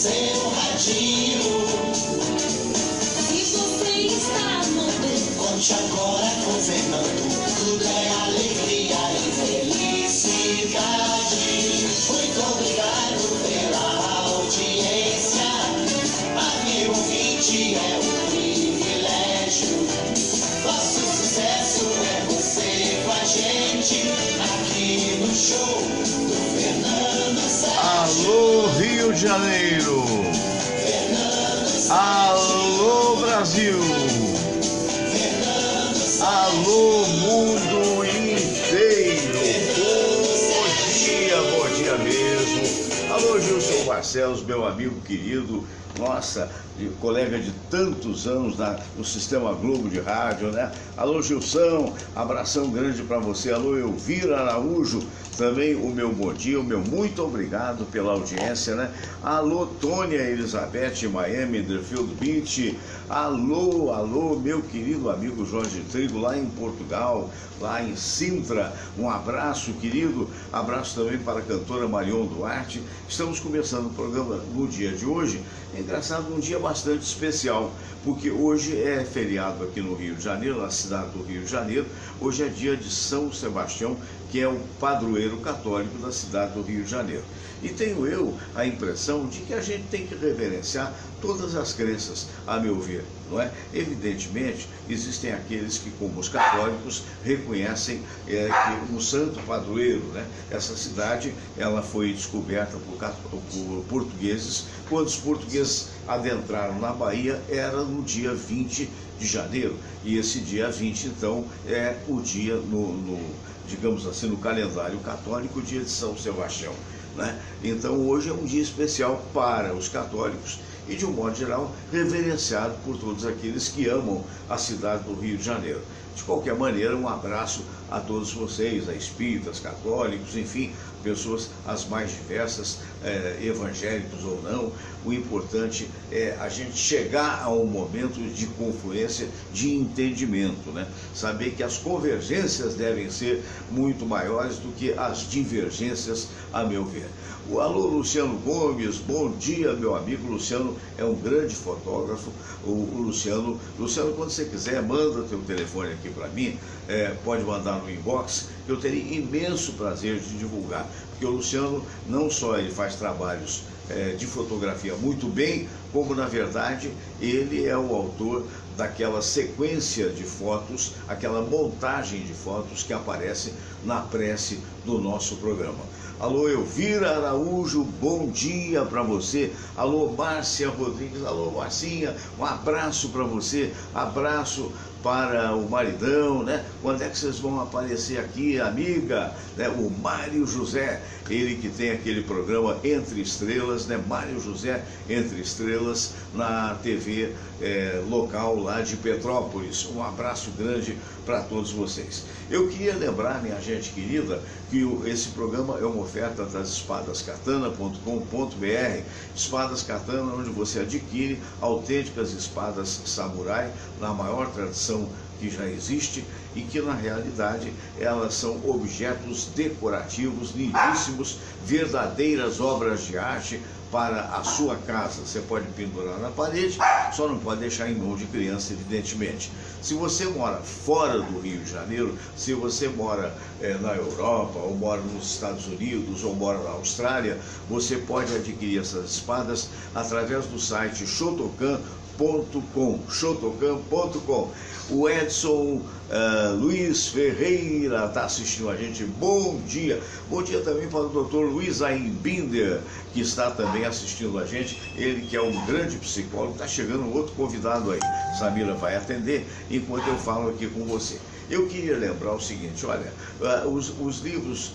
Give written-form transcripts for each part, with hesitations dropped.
seu radinho. Se você está no bem, conte agora com Fernando. Tudo é alegria e felicidade. Muito obrigado pela audiência. Amigo ouvinte, é um privilégio. Nosso sucesso é você com a gente aqui no show do Fernando Sérgio. Alô, Rio de Janeiro. Alô, Brasil. Alô, mundo inteiro. Bom dia mesmo. Alô, Gilson Barcelos, meu amigo querido, nossa, colega de tantos anos no Sistema Globo de Rádio, né? Alô, Gilson, abração grande para você. Alô, Elvira Araújo, também o meu bom dia, o meu muito obrigado pela audiência, né? Alô, Tônia Elizabeth, Miami, Deerfield Beach. Alô, meu querido amigo Jorge Trigo, lá em Portugal, lá em Sintra. Um abraço, querido. Abraço também para a cantora Marion Duarte. Estamos começando o programa no dia de hoje. É engraçado, um dia bastante especial, porque hoje é feriado aqui no Rio de Janeiro, na cidade do Rio de Janeiro. Hoje é dia de São Sebastião, que é o padroeiro católico da cidade do Rio de Janeiro. E tenho eu a impressão de que a gente tem que reverenciar todas as crenças, a meu ver, não é? Evidentemente, existem aqueles que, como os católicos, reconhecem que o santo padroeiro, né? Essa cidade, ela foi descoberta por portugueses. Quando os portugueses adentraram na Bahia, era no dia 20 de janeiro. E esse dia 20, então, é o dia, digamos assim, no calendário católico, o dia de São Sebastião, né? Então, hoje é um dia especial para os católicos e, de um modo geral, reverenciado por todos aqueles que amam a cidade do Rio de Janeiro. De qualquer maneira, um abraço a todos vocês, a espíritas, católicos, enfim, pessoas as mais diversas, evangélicos ou não. O importante é a gente chegar a um momento de confluência, de entendimento, né? Saber que as convergências devem ser muito maiores do que as divergências, a meu ver. O alô, Luciano Gomes, bom dia, meu amigo. Luciano é um grande fotógrafo. O Luciano, quando você quiser, manda teu telefone aqui para mim, pode mandar no inbox, que eu teria imenso prazer de divulgar. Porque o Luciano, não só ele faz trabalhos de fotografia muito bem, como, na verdade, ele é o autor daquela sequência de fotos, aquela montagem de fotos que aparece na prece do nosso programa. Alô, Elvira Araújo, bom dia para você. Alô, Márcia Rodrigues, alô, Marcinha, um abraço para você, abraço para o maridão, né? Quando é que vocês vão aparecer aqui, amiga? Né? O Mário José, ele que tem aquele programa Entre Estrelas, né? Mário José Entre Estrelas, na TV local lá de Petrópolis. Um abraço grande para todos vocês. Eu queria lembrar, minha gente querida, que esse programa é uma oferta das espadascatana.com.br. Espadas Katana, onde você adquire autênticas espadas samurai, na maior tradição que já existe, e que na realidade elas são objetos decorativos lindíssimos, verdadeiras obras de arte para a sua casa. Você pode pendurar na parede, só não pode deixar em mão de criança, evidentemente. Se você mora fora do Rio de Janeiro, se você mora na Europa, ou mora nos Estados Unidos, ou mora na Austrália, você pode adquirir essas espadas através do site shotokan.com. O Edson Luiz Ferreira está assistindo a gente. Bom dia. Bom dia também para o Dr. Luiz Aimbinder, que está também assistindo a gente. Ele que é um grande psicólogo. Está chegando um outro convidado aí. Samira vai atender enquanto eu falo aqui com você. Eu queria lembrar o seguinte, olha, os livros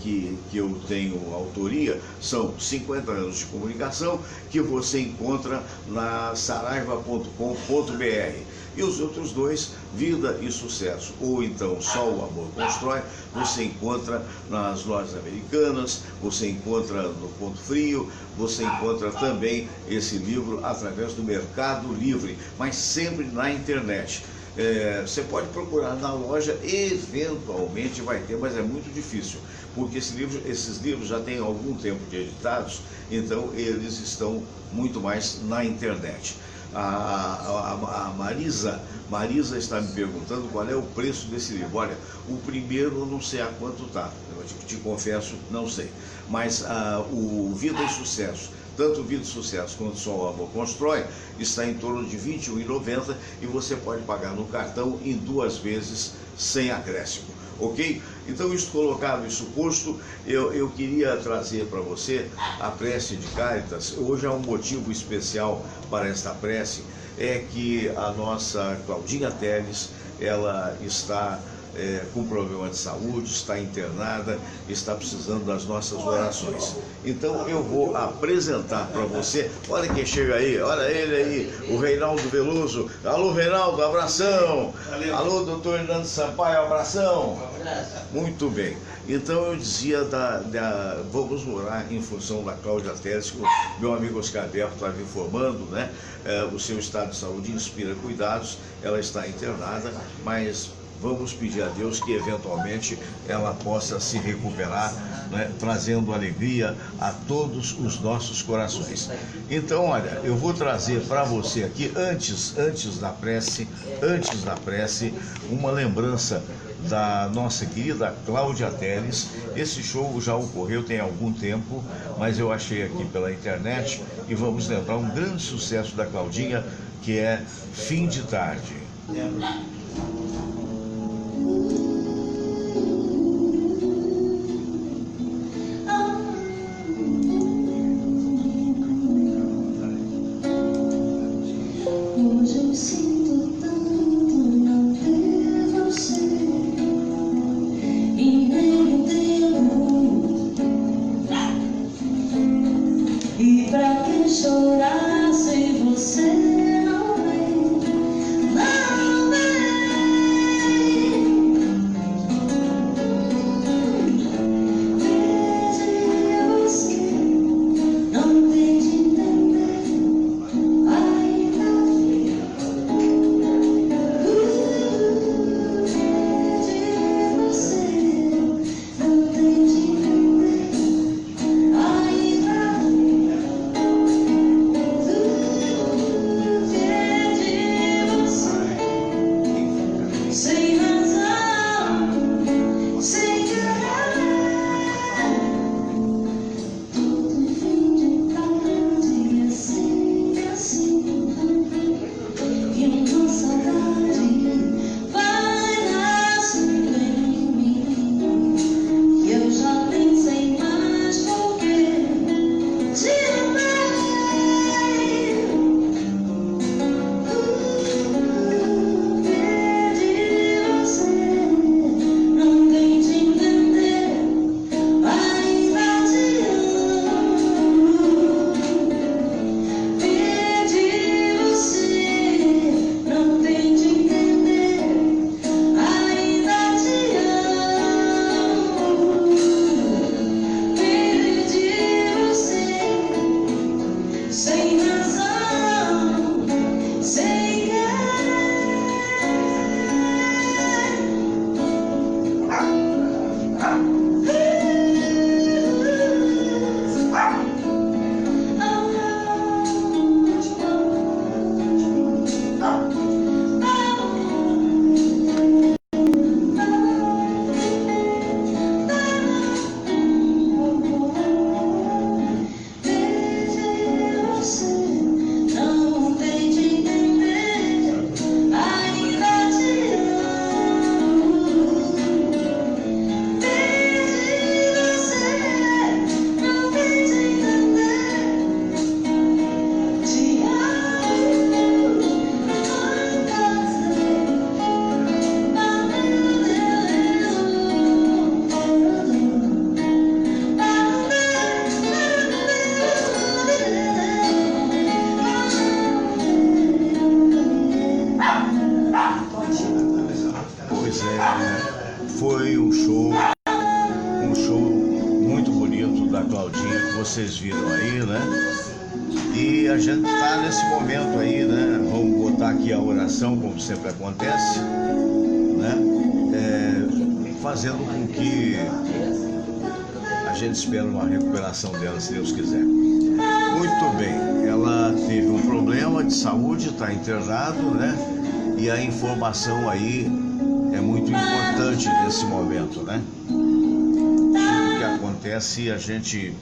que eu tenho autoria são 50 anos de comunicação, que você encontra na saraiva.com.br. E os outros dois, Vida e Sucesso, ou então Só o Amor Constrói, você encontra nas lojas americanas, você encontra no Ponto Frio, você encontra também esse livro através do Mercado Livre, mas sempre na internet. Você pode procurar na loja, eventualmente vai ter, mas é muito difícil, porque esses livros já têm algum tempo de editados, então eles estão muito mais na internet. A Marisa está me perguntando qual é o preço desse livro. Olha, o primeiro eu não sei a quanto está, eu te confesso, não sei, mas o Vida e Sucesso, tanto Vida e Sucesso quanto Só o Amor Constrói, está em torno de R$ 21,90 e você pode pagar no cartão em 2 vezes sem acréscimo, ok? Então, isso colocado, isso posto, eu queria trazer para você a prece de Cáritas. Hoje há um motivo especial para esta prece, é que a nossa Claudinha Teles, ela está com problema de saúde, está internada, está precisando das nossas orações. Então eu vou apresentar para você, olha quem chega aí, olha ele aí, o Reinaldo Veloso. Alô, Reinaldo, abração. Valeu. Alô, doutor Hernando Sampaio, abração. Muito bem. Então eu dizia, vamos orar em função da Cláudia Teles, que o meu amigo Oscar Berto está me informando, né? O seu estado de saúde inspira cuidados, ela está internada, mas vamos pedir a Deus que eventualmente ela possa se recuperar, né, trazendo alegria a todos os nossos corações. Então, olha, eu vou trazer para você aqui, antes da prece, uma lembrança da nossa querida Cláudia Teles. Esse show já ocorreu tem algum tempo, mas eu achei aqui pela internet e vamos lembrar um grande sucesso da Claudinha, que é Fim de Tarde. Chorar se você não vem, não Foi um show muito bonito da Claudinha, que vocês viram aí, né? E a gente está nesse momento aí, né? Vamos botar aqui a oração, como sempre acontece, né? Fazendo com que a gente espere uma recuperação dela, se Deus quiser. Muito bem, ela teve um problema de saúde, está internado, né? E a informação aí é muito importante nesse momento, né? Tudo que acontece, a gente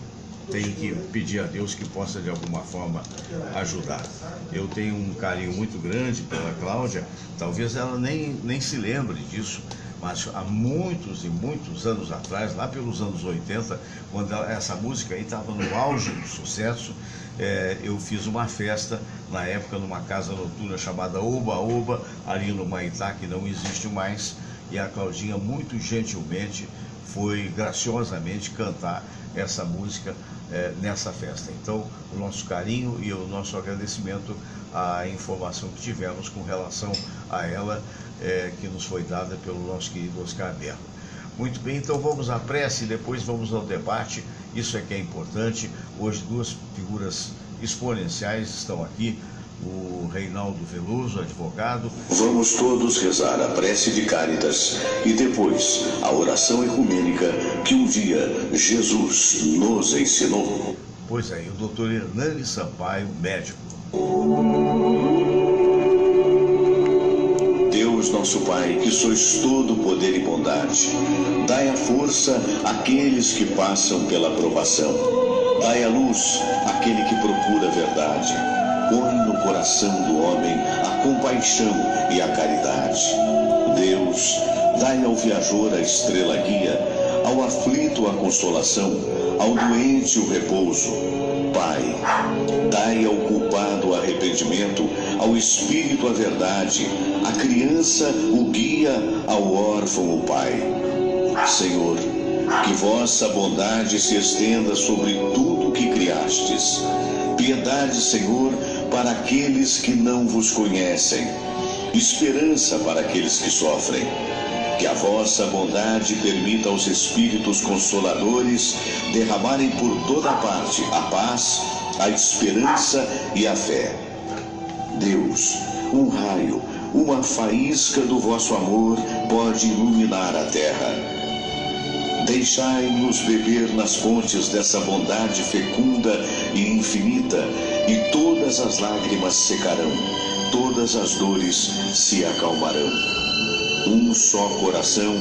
tem que pedir a Deus que possa de alguma forma ajudar. Eu tenho um carinho muito grande pela Cláudia, talvez ela nem se lembre disso, mas há muitos e muitos anos atrás, lá pelos anos 80, quando essa música aí estava no auge do sucesso, eu fiz uma festa, na época, numa casa noturna chamada Oba Oba, ali no Maitá, que não existe mais, e a Claudinha muito gentilmente foi graciosamente cantar essa música nessa festa. Então, o nosso carinho e o nosso agradecimento à informação que tivemos com relação a ela, que nos foi dada pelo nosso querido Oscar Berro. Muito bem, então vamos à prece e depois vamos ao debate. Isso é que é importante. Hoje duas figuras exponenciais estão aqui, o Reinaldo Veloso, advogado. Vamos todos rezar a prece de Cáritas e depois a oração ecumênica que um dia Jesus nos ensinou. Pois é, e o doutor Hernani Sampaio, médico. Deus nosso Pai, que sois todo poder e bondade, dai a força àqueles que passam pela provação. Dai a luz àquele que procura a verdade. Põe no coração do homem a compaixão e a caridade. Deus, dai ao viajor a estrela guia, ao aflito a consolação, ao doente o repouso. Pai, dai ao culpado o arrependimento, ao espírito a verdade, à criança o guia, ao órfão o pai. Senhor, que vossa bondade se estenda sobre tudo que criastes. Piedade, Senhor, para aqueles que não vos conhecem. Esperança para aqueles que sofrem. Que a vossa bondade permita aos Espíritos Consoladores derramarem por toda parte a paz, a esperança e a fé. Deus, um raio, uma faísca do vosso amor pode iluminar a terra. Deixai-nos beber nas fontes dessa bondade fecunda e infinita, e todas as lágrimas secarão, todas as dores se acalmarão. Um só coração,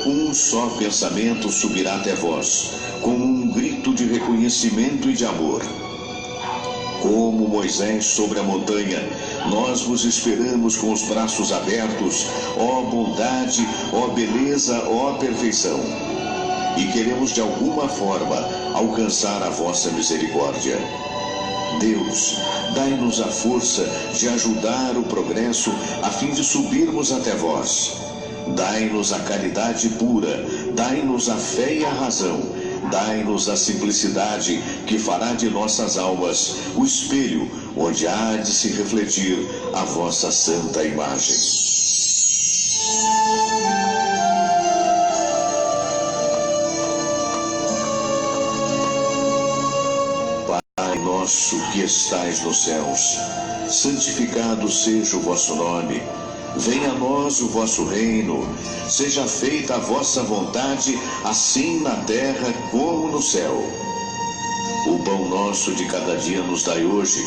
um só pensamento subirá até vós, como um grito de reconhecimento e de amor. Como Moisés sobre a montanha, nós vos esperamos com os braços abertos, ó bondade, ó beleza, ó perfeição. E queremos de alguma forma alcançar a vossa misericórdia. Deus, dai-nos a força de ajudar o progresso a fim de subirmos até vós. Dai-nos a caridade pura, dai-nos a fé e a razão, dai-nos a simplicidade que fará de nossas almas o espelho onde há de se refletir a vossa santa imagem. Nosso que estais nos céus, santificado seja o vosso nome. Venha a nós o vosso reino. Seja feita a vossa vontade, assim na terra como no céu. O pão nosso de cada dia nos dai hoje.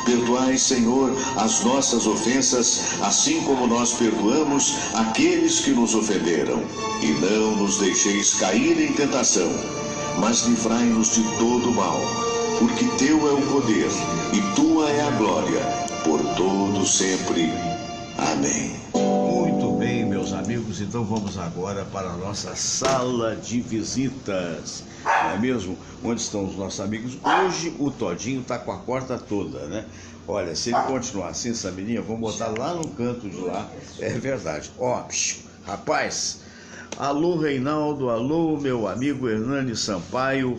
Perdoai, Senhor, as nossas ofensas, assim como nós perdoamos aqueles que nos ofenderam. E não nos deixeis cair em tentação, mas livrai-nos de todo mal. Porque teu é o poder e tua é a glória, por todo sempre. Amém. Muito bem, meus amigos, então vamos agora para a nossa sala de visitas, não é mesmo? Onde estão os nossos amigos? Hoje o Todinho está com a porta toda, né? Olha, se ele continuar assim, essa menina, vamos botar lá no canto de lá, é verdade. Ó, rapaz, alô Reinaldo, alô meu amigo Hernani Sampaio.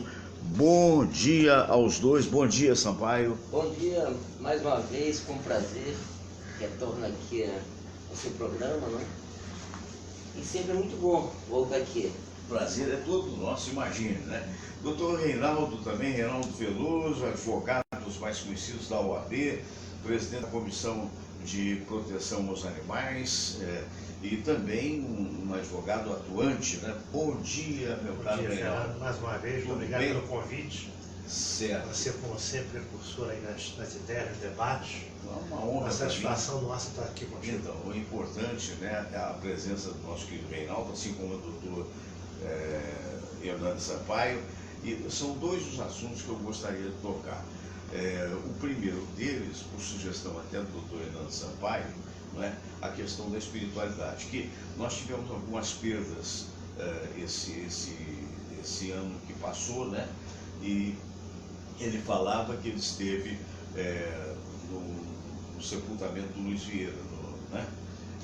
Bom dia aos dois, bom dia Sampaio. Bom dia, mais uma vez, com prazer, retorno aqui ao seu programa, né? E sempre é muito bom voltar aqui. Prazer é todo nosso, imagine, né? Doutor Reinaldo também, Reinaldo Veloso, advogado dos mais conhecidos da OAB, presidente da Comissão de Proteção aos Animais, e também um advogado atuante, né? Bom dia, meu caro Bom dia, Reinaldo. Fernando, mais uma vez, Tudo obrigado bem? pelo convite. Certo. Você, como sempre, precursor aí nas ideias, nos debates. Uma honra. Uma satisfação nossa estar aqui contigo. Então, o importante, né, é a presença do nosso querido Reinaldo, assim como do doutor Hernando Sampaio, e são dois os assuntos que eu gostaria de tocar. O primeiro deles, por sugestão até do doutor Hernando Sampaio, não é, a questão da espiritualidade, que nós tivemos algumas perdas esse ano que passou, né, e ele falava que ele esteve no sepultamento do Luiz Vieira, né?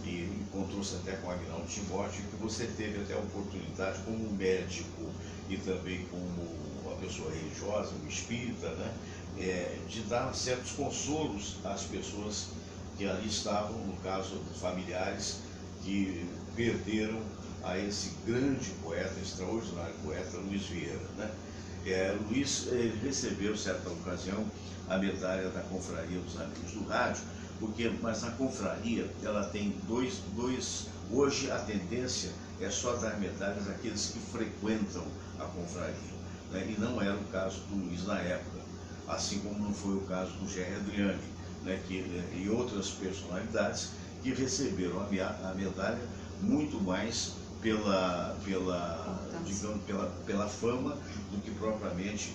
E encontrou-se até com Agnaldo Timóteo, que você teve até a oportunidade, como médico e também como uma pessoa religiosa, um espírita, né? De dar certos consolos às pessoas que ali estavam, no caso, familiares que perderam a esse grande poeta, extraordinário poeta, Luiz Vieira, né? Luiz recebeu, certa ocasião, a medalha da Confraria dos Amigos do Rádio, mas a confraria, ela tem hoje a tendência é só dar medalhas àqueles que frequentam a confraria, né? E não era o caso do Luiz na época, assim como não foi o caso do Gerry Adriani, né? E outras personalidades que receberam a medalha muito mais pela fama do que propriamente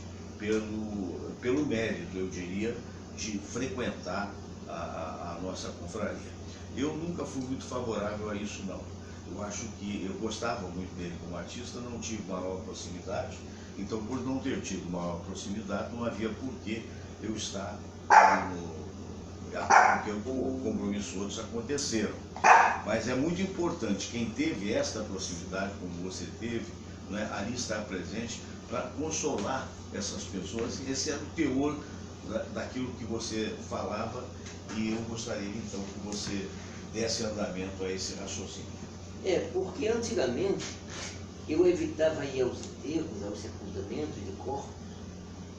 pelo mérito, eu diria, de frequentar a nossa confraria. Eu nunca fui muito favorável a isso, não. Eu acho que eu gostava muito dele como artista, não tive maior proximidade, então por não ter tido maior proximidade, não havia por que eu estar porque compromissos outros aconteceram. Mas é muito importante, quem teve esta proximidade, como você teve, né, ali estar presente para consolar essas pessoas. Esse era o teor daquilo que você falava, e eu gostaria então que você desse andamento a esse raciocínio. Porque antigamente eu evitava ir aos enterros, aos sepultamentos de corpo,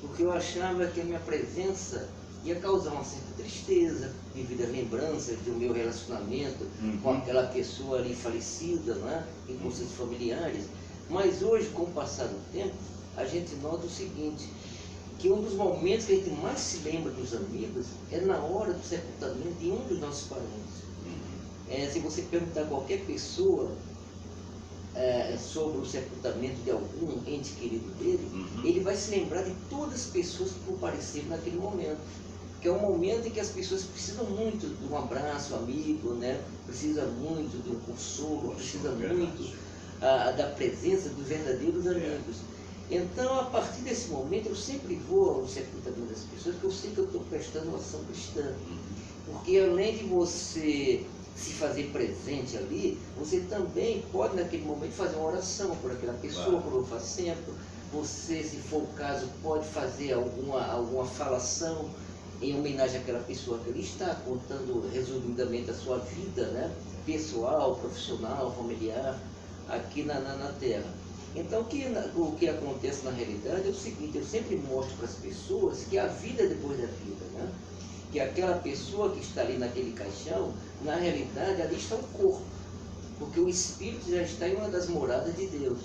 porque eu achava que a minha presença ia causar uma certa tristeza devido às lembranças do meu relacionamento com aquela pessoa ali falecida, né, e com seus familiares. Mas hoje, com o passar do tempo, a gente nota o seguinte, que um dos momentos que a gente mais se lembra dos amigos é na hora do sepultamento de um dos nossos parentes. Se você perguntar a qualquer pessoa sobre o sepultamento de algum ente querido dele, ele vai se lembrar de todas as pessoas que compareceram naquele momento, que é um momento em que as pessoas precisam muito de um abraço amigo, né? Precisa muito de um consolo, precisa muito da presença dos verdadeiros amigos. Então, a partir desse momento, eu sempre vou ao sepultamento das pessoas, porque eu sei que eu estou prestando uma ação cristã. Porque além de você se fazer presente ali, você também pode, naquele momento, fazer uma oração por aquela pessoa, como eu faço sempre. Você, se for o caso, pode fazer alguma falação em homenagem àquela pessoa que ali está, contando resumidamente a sua vida, né? Pessoal, profissional, familiar, aqui na Terra. Então, o que acontece na realidade é o seguinte, eu sempre mostro para as pessoas que a vida é depois da vida, né? Que aquela pessoa que está ali naquele caixão, na realidade, ali está o corpo, porque o espírito já está em uma das moradas de Deus,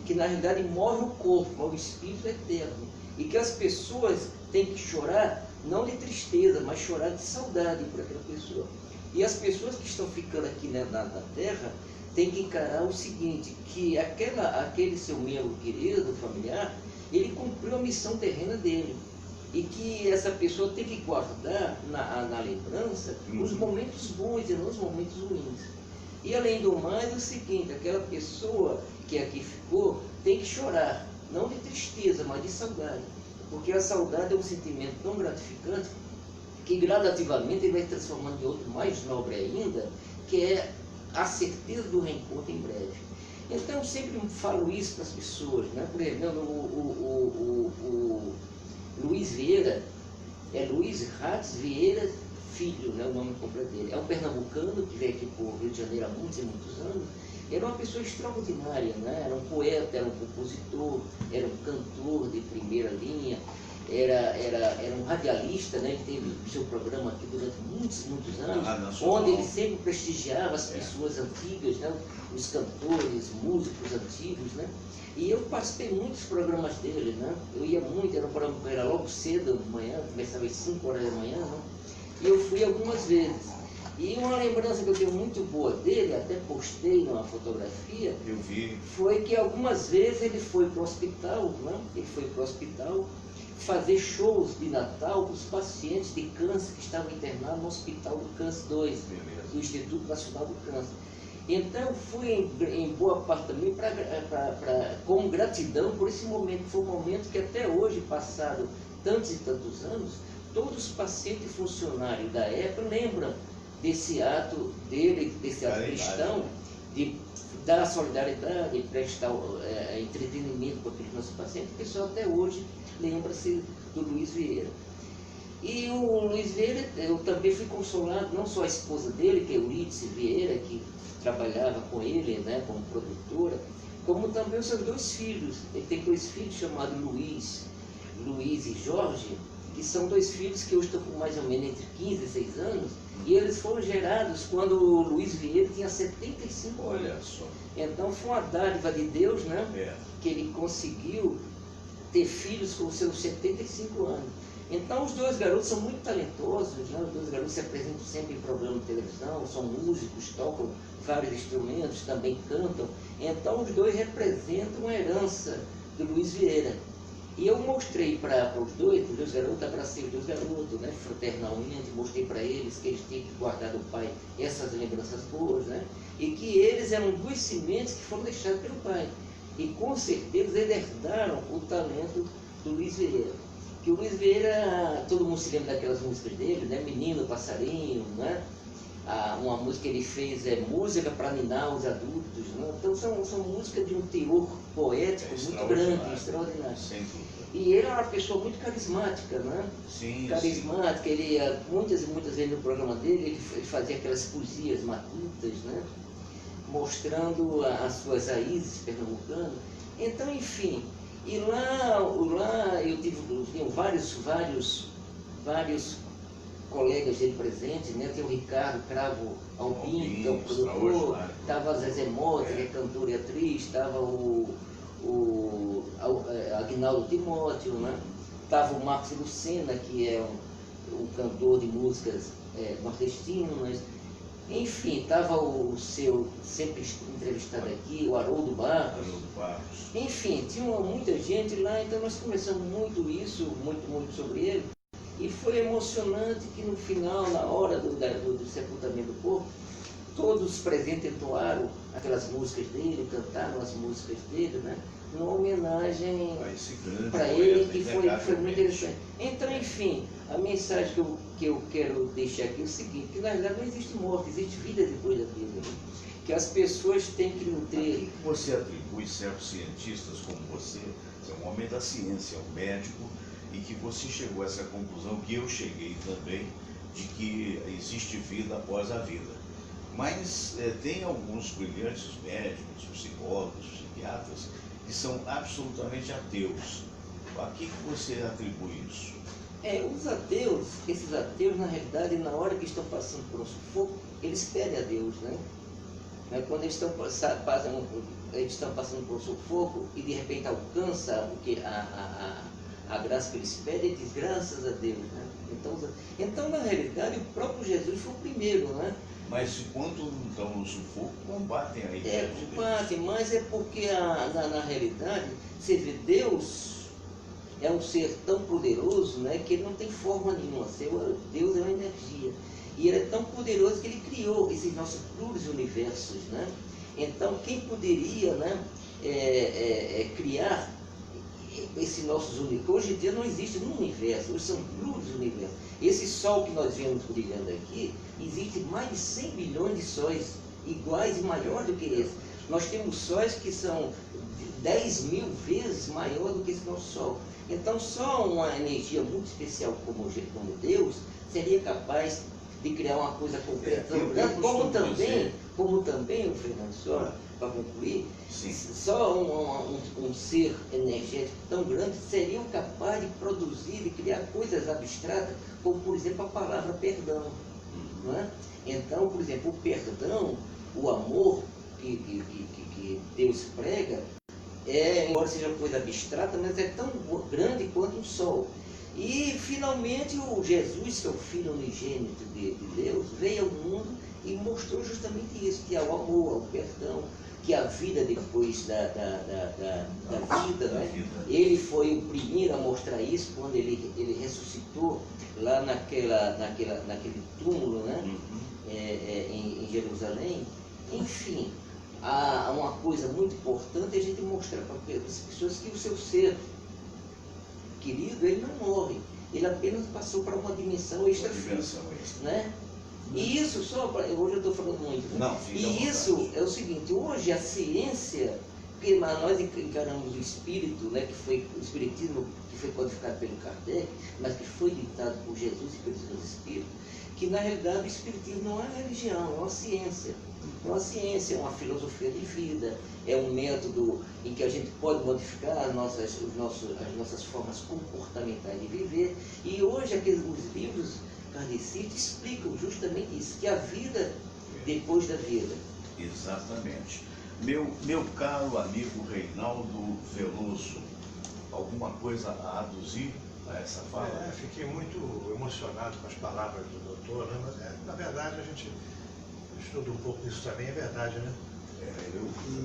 que na realidade morre o corpo, mas o espírito é eterno, e que as pessoas têm que chorar, não de tristeza, mas chorar de saudade por aquela pessoa. E as pessoas que estão ficando aqui, né, na Terra, tem que encarar o seguinte, que aquele seu membro querido, familiar, ele cumpriu a missão terrena dele. E que essa pessoa tem que guardar na lembrança os momentos bons e não os momentos ruins. E além do mais, é o seguinte, aquela pessoa que aqui ficou tem que chorar, não de tristeza, mas de saudade. Porque a saudade é um sentimento tão gratificante que gradativamente ele vai se transformando em outro mais nobre ainda, que é a certeza do reencontro em breve. Então eu sempre falo isso para as pessoas, né? Por exemplo, o Luiz Vieira, é Luiz Ratz Vieira Filho, né, o nome completo dele. É um pernambucano que veio aqui para o Rio de Janeiro há muitos e muitos anos. Era uma pessoa extraordinária, né? Era um poeta, era um compositor, era um cantor de primeira linha. era um radialista, né? Ele teve seu programa aqui durante muitos anos, onde ele sempre prestigiava as pessoas antigas, né? Os cantores, músicos antigos, né? E eu participei muito dos programas dele, né? Eu ia muito, era um programa que era logo cedo de manhã, começava às 5 horas da manhã, né? E eu fui algumas vezes. E uma lembrança que eu tenho muito boa dele, até postei numa fotografia, Eu vi. foi que algumas vezes ele foi para o hospital, né? Ele foi para o hospital fazer shows de Natal para os pacientes de câncer que estavam internados no Hospital do Câncer 2, do Instituto Nacional do Câncer. Então eu fui em boa parte também com gratidão por esse momento. Foi um momento que até hoje, passado tantos e tantos anos, todos os pacientes e funcionários da época lembram desse ato dele, desse ato cristão, de dar solidariedade, de prestar entretenimento para aqueles nossos pacientes. O pessoal até hoje lembra-se do Luiz Vieira. E o Luiz Vieira, eu também fui consolado, não só a esposa dele, que é Eurídice Vieira, que trabalhava com ele, né, como produtora, como também os seus 2 filhos. Ele tem 2 filhos chamados Luiz e Jorge, que são 2 filhos que hoje estão com mais ou menos entre 15 e 16 anos, e eles foram gerados quando o Luiz Vieira tinha 75 anos. Olha só. Então foi uma dádiva de Deus, né? Que ele conseguiu ter filhos com seus 75 anos. Então os 2 garotos são muito talentosos, né? Os 2 garotos se apresentam sempre em programa de televisão, são músicos, tocam vários instrumentos, também cantam. Então os 2 representam uma herança do Luiz Vieira. E eu mostrei para os 2 garotos, abracei os 2 garotos, né, fraternalmente, mostrei para eles que eles tinham que guardar do pai essas lembranças boas, né, e que eles eram 2 sementes que foram deixadas pelo pai. E com certeza eles herdaram o talento do Luiz Vieira. Que o Luiz Vieira, todo mundo se lembra daquelas músicas dele, né, Menino, Passarinho, né? Uma música que ele fez é Música para Ninar os Adultos, né? Então são músicas de um teor poético muito grande, extraordinário. E ele era uma pessoa muito carismática, né? Sim, carismática, sim. Ele, muitas vezes no programa dele, ele fazia aquelas poesias matutas, né? Mostrando as suas raízes pernambucanas. Então, enfim, e lá eu tive vários colegas dele presentes, né? Tem o Ricardo Cravo Albino, que é um produtor, estava a Zezé Mota, que é cantora e atriz, estava o Aguinaldo Timóteo, né? Estava o Marcos Lucena, que é um cantor de músicas nordestinas. Enfim, estava o seu, sempre entrevistado aqui, o Haroldo Barros. Enfim, tinha muita gente lá, então nós conversamos muito sobre ele. E foi emocionante que no final, na hora do sepultamento do corpo, todos os presentes entoaram aquelas músicas dele, cantaram as músicas dele, né? Numa homenagem para ele, que foi muito interessante. Então, enfim, a mensagem que eu quero deixar aqui é o seguinte, que na verdade não existe morte, existe vida depois da vida. Que as pessoas têm que nutrir. O que você atribui certos cientistas como você é um homem da ciência, um médico, e que você chegou a essa conclusão, que eu cheguei também, de que existe vida após a vida. Mas tem alguns brilhantes médicos, psicólogos, psiquiatras, que são absolutamente ateus. A que você atribui isso? Esses ateus, na realidade, na hora que estão passando por um sufoco, eles pedem a Deus, né? Quando eles estão passando por um sufoco e de repente alcança a graça que eles pedem, eles dizem graças a Deus, né? Então, na realidade, o próprio Jesus foi o primeiro, né? Mas quando estão no sufoco, combatem a ideia de Deus. Combatem, mas é porque na realidade, você vê, Deus é um ser tão poderoso, né, que ele não tem forma nenhuma. Deus é uma energia. E ele é tão poderoso que ele criou esses nossos pluriversos, né? Então, quem poderia, né, criar esse nossos universos? Hoje em dia não existe um universo, hoje são pluriversos. Esse Sol que nós vemos brilhando aqui, existe mais de 100 bilhões de sóis iguais e maior do que esse. Nós temos sóis que são 10.000 vezes maior do que esse nosso Sol. Então, só uma energia muito especial como Deus seria capaz de criar uma coisa concreta tão grande, como também, o Fernando, só para concluir, só um ser energético tão grande seriam capazes de produzir e criar coisas abstratas, como, por exemplo, a palavra perdão. Não é? Então, por exemplo, o perdão, o amor que Deus prega, embora seja coisa abstrata, mas é tão grande quanto o sol. E, finalmente, o Jesus, que é o Filho unigênito de Deus, veio ao mundo e mostrou justamente isso, que há o amor, há o perdão, que a vida depois da vida, né? Ele foi o primeiro a mostrar isso quando ele ressuscitou lá naquele túmulo, né? Em Jerusalém. Enfim, há uma coisa muito importante a gente mostrar para as pessoas que o seu ser querido, ele não morre, ele apenas passou para uma dimensão extrafísica, né? E isso hoje eu estou falando muito, né? Não, fica à e isso vontade. é o seguinte, hoje a ciência, porque nós encaramos o espírito, né, que foi o espiritismo que foi codificado pelo Kardec, mas que foi ditado por Jesus e pelos seus espíritos, que na realidade o espiritismo não é uma religião, é uma ciência. É uma ciência, é uma filosofia de vida, é um método em que a gente pode modificar as nossas formas comportamentais de viver. E hoje os livros kardecistas explicam justamente isso, que a vida depois da vida. Exatamente. Meu caro amigo Reinaldo Veloso, alguma coisa a aduzir a essa fala? Fiquei muito emocionado com as palavras do doutor, né? Mas, na verdade, a gente estuda um pouco isso também, é verdade, né?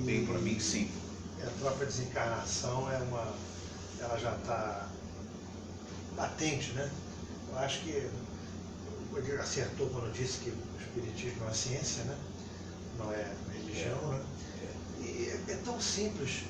Bem, para mim, sim. A própria desencarnação ela já está latente, né? Eu acho que ele acertou quando disse que o espiritismo é uma ciência, né? Não é religião, né? E é tão simples.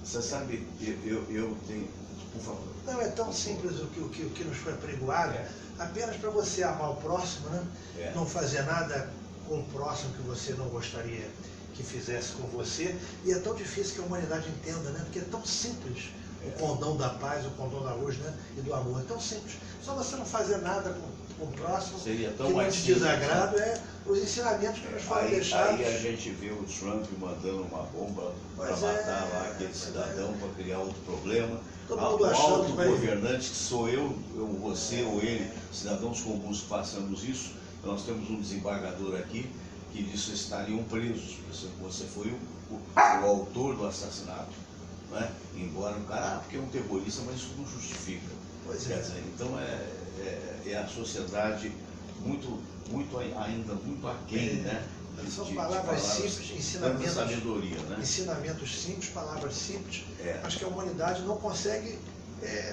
Você sabe, eu tenho... Por favor. Não, é tão simples o que nos foi apregoado, apenas para você amar o próximo, né? Não fazer nada com o próximo que você não gostaria que fizesse com você. E é tão difícil que a humanidade entenda, né? Porque é tão simples o condão da paz, o condão da luz, né? E do amor. É tão simples. Só você não fazer nada com o próximo Seria tão que não mais te simples, desagrado, os ensinamentos que nos foram deixados. Aí a gente vê o Trump mandando uma bomba para matar lá aquele cidadão, para criar outro problema. Todo O mundo achando alto que vai... governante, que sou eu, você ou ele, cidadãos comuns que façamos isso. Nós temos um desembargador aqui que disse que estariam presos, você foi o autor do assassinato, né? Embora o cara, porque é um terrorista, mas isso não justifica. Pois Quer dizer, então é a sociedade ainda muito aquém, né? São palavras simples, ensinamentos, sabedoria, né? Ensinamentos simples, palavras simples. Acho que a humanidade não consegue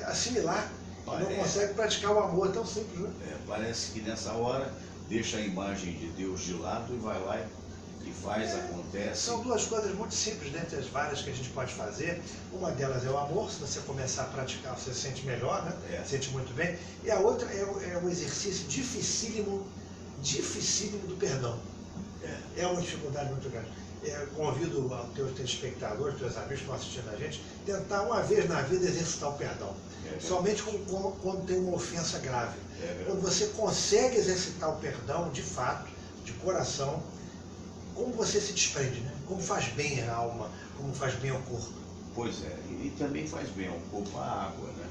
assimilar, não consegue praticar o amor, é tão simples, né? Parece que nessa hora deixa a imagem de Deus de lado e vai lá e faz, acontece. São duas coisas muito simples, dentre as várias que a gente pode fazer. Uma delas é o amor, se você começar a praticar você se sente melhor, né? Se sente muito bem. E a outra é o exercício dificílimo do perdão. É uma dificuldade muito grande. Convido aos teus telespectadores, teus amigos que estão assistindo a gente, tentar uma vez na vida exercitar o perdão. Somente quando tem uma ofensa grave. Quando você consegue exercitar o perdão, de fato, de coração, como você se desprende, né? Como faz bem a alma, como faz bem ao corpo. Pois é, e também faz bem ao corpo a água, né?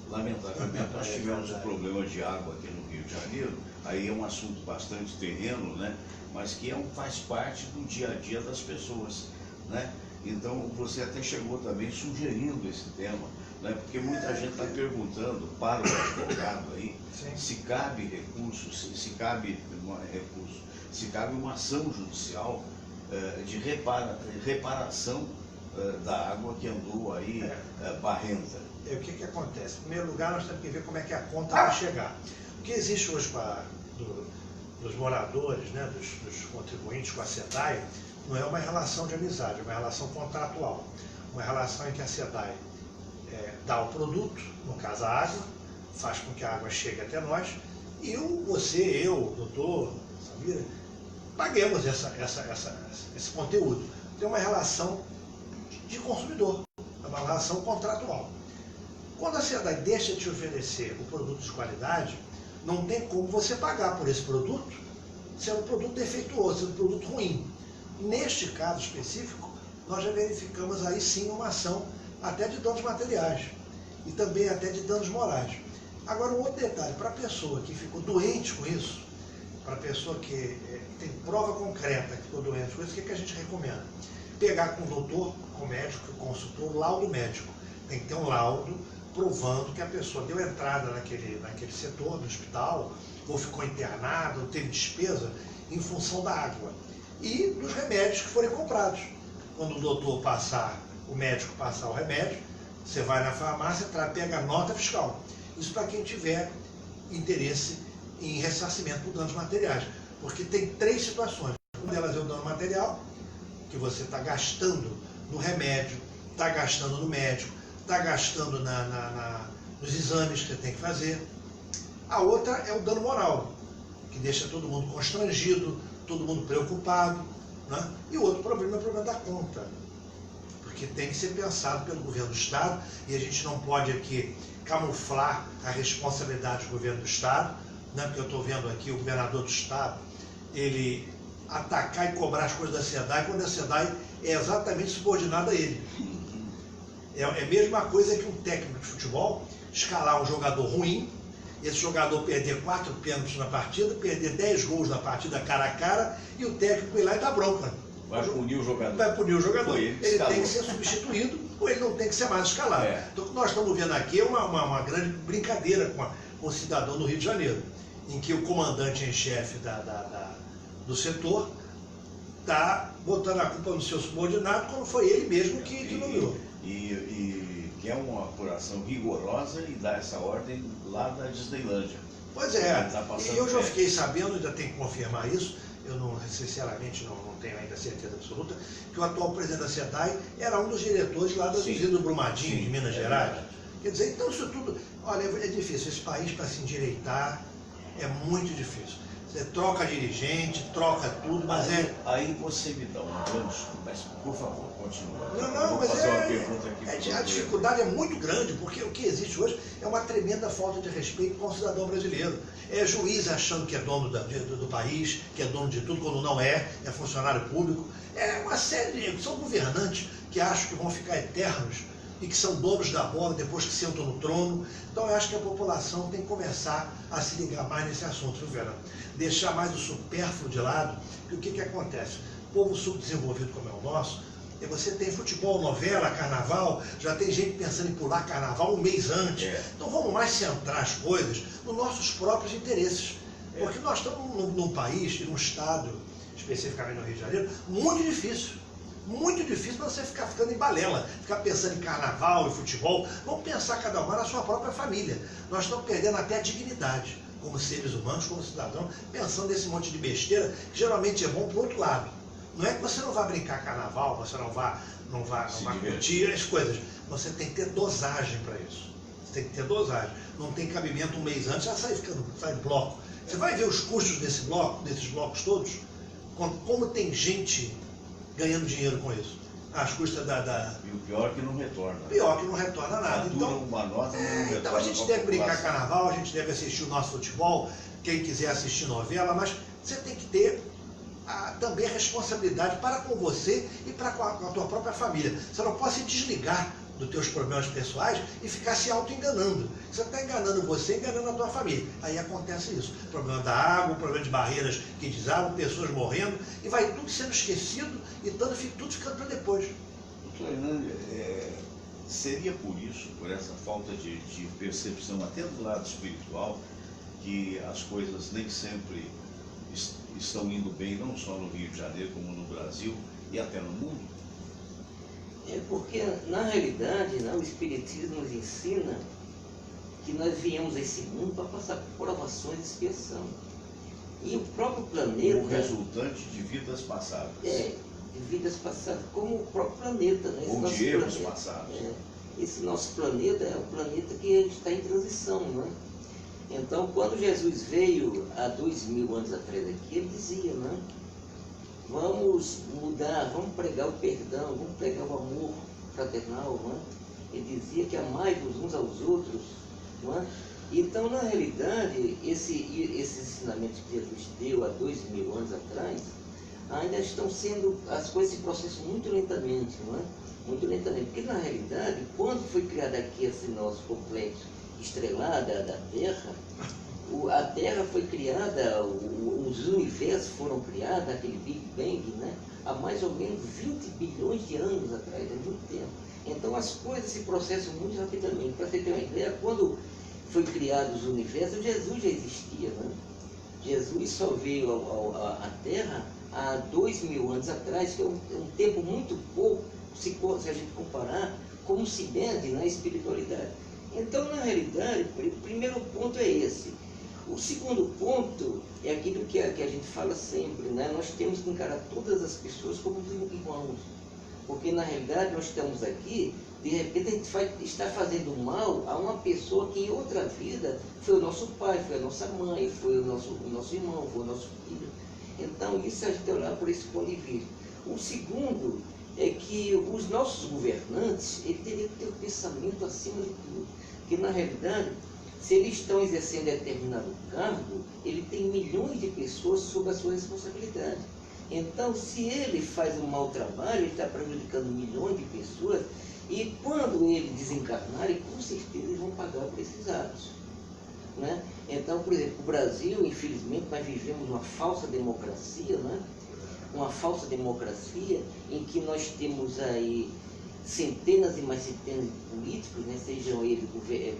Lamentavelmente nós tivemos um problema de água aqui no Rio de Janeiro, aí é um assunto bastante terreno, né? Mas que faz parte do dia a dia das pessoas, né? Então você até chegou também sugerindo esse tema, né? Porque muita gente está perguntando para o advogado aí se cabe recurso, se cabe uma ação judicial de reparação da água que andou aí barrenta. O que acontece? Em primeiro lugar, nós temos que ver como é que a conta vai chegar. O que existe hoje dos moradores, né, dos contribuintes com a SEDAI, não é uma relação de amizade, é uma relação contratual. Uma relação em que a SEDAI dá o produto, no caso a água, faz com que a água chegue até nós, e eu, doutor, Samira, paguemos esse conteúdo. Tem uma relação de consumidor, é uma relação contratual. Quando a SEDAI deixa de te oferecer o produto de qualidade, não tem como você pagar por esse produto sendo um produto defeituoso, sendo um produto ruim. Neste caso específico, nós já verificamos aí sim uma ação até de danos materiais e também até de danos morais. Agora, um outro detalhe, para a pessoa que ficou doente com isso, para a pessoa que tem prova concreta que ficou doente com isso, o que a gente recomenda? Pegar com o doutor, com o médico, que consultou, o laudo médico. Tem que ter um laudo provando que a pessoa deu entrada naquele setor do hospital, ou ficou internada, ou teve despesa em função da água. E dos remédios que forem comprados. Quando o doutor passar, o médico passar o remédio, você vai na farmácia, pega a nota fiscal. Isso para quem tiver interesse em ressarcimento por danos materiais. Porque tem 3 situações. Uma delas é o dano material, que você está gastando no remédio, está gastando no médico, está gastando nos exames que você tem que fazer. A outra é o dano moral, que deixa todo mundo constrangido, todo mundo preocupado, né? E o outro problema é o problema da conta, porque tem que ser pensado pelo governo do Estado, e a gente não pode aqui camuflar a responsabilidade do governo do Estado, né? Porque eu estou vendo aqui o governador do Estado, ele atacar e cobrar as coisas da SEDAI, quando a SEDAI é exatamente subordinada a ele. É a mesma coisa que um técnico de futebol escalar um jogador ruim, esse jogador perder 4 pênaltis na partida, perder 10 gols na partida cara a cara, e o técnico ir lá e dar bronca. Vai punir o jogador. Vai punir o jogador. Ele tem que ser substituído, ou ele não tem que ser mais escalado. Então o que nós estamos vendo aqui é uma grande brincadeira com o cidadão do Rio de Janeiro, em que o comandante em chefe do setor está botando a culpa no seu subordinado, quando foi ele mesmo que nomeou. E que é uma apuração rigorosa e dá essa ordem lá da Disneylândia. Pois é, Tá e eu já fiquei sabendo, ainda tenho que confirmar isso, eu não, sinceramente não tenho ainda certeza absoluta, que o atual presidente da SEDAI era um dos diretores lá da usina do Brumadinho, de Minas Gerais. Quer dizer, então isso tudo, olha, é difícil, esse país para se endireitar é muito difícil. Você troca dirigente, troca tudo, mas Aí você me dá um gancho, mas por favor, continua. Não, Vou mas fazer uma pergunta aqui a dificuldade é muito grande, porque o que existe hoje é uma tremenda falta de respeito com o cidadão brasileiro. É juiz achando que é dono do país, que é dono de tudo, quando não é funcionário público. É uma série de... São governantes que acham que vão ficar eternos e que são donos da bola depois que sentam no trono. Então eu acho que a população tem que começar a se ligar mais nesse assunto, viu, Vera? Deixar mais o supérfluo de lado, porque o que acontece? O povo subdesenvolvido como é o nosso, você tem futebol, novela, carnaval, já tem gente pensando em pular carnaval um mês antes. Então vamos mais centrar as coisas nos nossos próprios interesses. Porque nós estamos num país, num estado, especificamente no Rio de Janeiro, muito difícil para você ficar ficando em balela, ficar pensando em carnaval e futebol. Vamos pensar cada um na sua própria família. Nós estamos perdendo até a dignidade, como seres humanos, como cidadãos, pensando nesse monte de besteira, que geralmente é bom para o outro lado. Não é que você não vá brincar carnaval, você não vá curtir as coisas. Você tem que ter dosagem para isso. Você tem que ter dosagem. Não tem cabimento um mês antes, já sai bloco. Você vai ver os custos desses blocos todos, como tem gente ganhando dinheiro com isso. As custas E o pior é que não retorna. Pior que não retorna nada. Então, uma nota, não retorna. Então a gente deve brincar carnaval, a gente deve assistir o nosso futebol, quem quiser assistir novela, mas você tem que ter também a responsabilidade para com você e para com a tua própria família. Você não pode se desligar dos teus problemas pessoais e ficar se auto-enganando. Você está enganando você e enganando a tua família. Aí acontece isso. O problema da água, o problema de barreiras que desabam, pessoas morrendo, e vai tudo sendo esquecido e tudo ficando para depois. Doutor Hernani, seria por isso, por essa falta de percepção até do lado espiritual, que as coisas nem sempre estão indo bem, não só no Rio de Janeiro, como no Brasil e até no mundo? É porque, na realidade, o Espiritismo nos ensina que nós viemos a esse mundo para passar por provações de expiação. E o próprio planeta... O resultante de vidas passadas. De vidas passadas, como o próprio planeta. Né? Ou de erros passados. Esse nosso planeta é um planeta que está em transição, né? Então, quando Jesus veio há 2000 anos atrás aqui, ele dizia, né? Vamos mudar, vamos pregar o perdão, vamos pregar o amor fraternal, né? Ele dizia que amai-vos uns aos outros, né? Então, na realidade, esse ensinamento que Jesus deu há 2000 anos atrás, ainda estão sendo, as coisas se processam muito lentamente, não é? Muito lentamente, porque na realidade, quando foi criado aqui esse nosso complexo estrelado da Terra, a Terra foi criada, os universos foram criados, aquele Big Bang, né? Há mais ou menos 20 bilhões de anos atrás, é muito tempo. Então as coisas se processam muito rapidamente. Para você ter uma ideia, quando foi criado os universos, Jesus já existia, né? Jesus só veio à Terra há 2000 anos atrás, que é um tempo muito pouco, se a gente comparar, como se mede na espiritualidade. Então, na realidade, o primeiro ponto é esse. O segundo ponto é aquilo que a gente fala sempre, né? Nós temos que encarar todas as pessoas como irmãos. Porque, na realidade, nós estamos aqui, de repente a gente está fazendo mal a uma pessoa que em outra vida foi o nosso pai, foi a nossa mãe, foi o nosso irmão, foi o nosso filho. Então, isso a gente olhar por esse ponto de vista. O segundo é que os nossos governantes, eles teriam que ter um pensamento acima de tudo. Porque, na realidade, se eles estão exercendo determinado cargo, ele tem milhões de pessoas sob a sua responsabilidade. Então, se ele faz um mau trabalho, ele está prejudicando milhões de pessoas, e quando ele desencarnar, com certeza eles vão pagar por esses atos. Né? Então, por exemplo, o Brasil, infelizmente, nós vivemos uma falsa democracia, né? Uma falsa democracia em que nós temos aí centenas e mais centenas de políticos, né? Sejam eles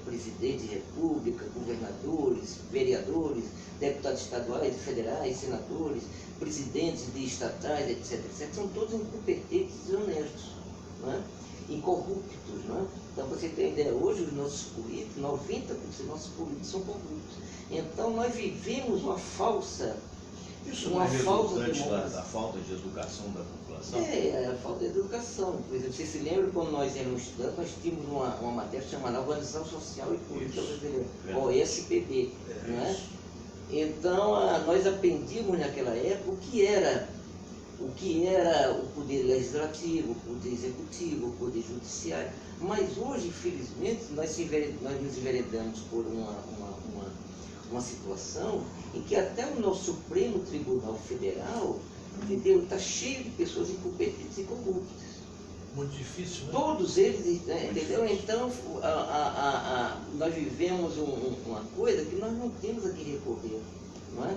presidentes de república, governadores, vereadores, deputados estaduais, federais, senadores, presidentes de estatais, etc, etc. São todos incompetentes e desonestos, né? Incorruptos. Né? Então, você tem ideia, hoje os nossos políticos, 90% dos nossos políticos são corruptos. Então, nós vivemos uma falsa... Isso não é resultante da falta de educação da população? É, a falta de educação. Por exemplo, você se lembra quando nós éramos estudantes, nós tínhamos uma matéria chamada Organização Social e Política Brasileira, OSPB. Né? Então, nós aprendíamos naquela época o que era o poder legislativo, o poder executivo, o poder judiciário. Mas hoje, infelizmente, nós nos enveredamos por uma situação em que até o nosso Supremo Tribunal Federal, entendeu, está cheio de pessoas incompetentes e corruptas. Muito difícil, né? Todos eles, né, entendeu? Então, nós vivemos uma coisa que nós não temos a que recorrer, não é?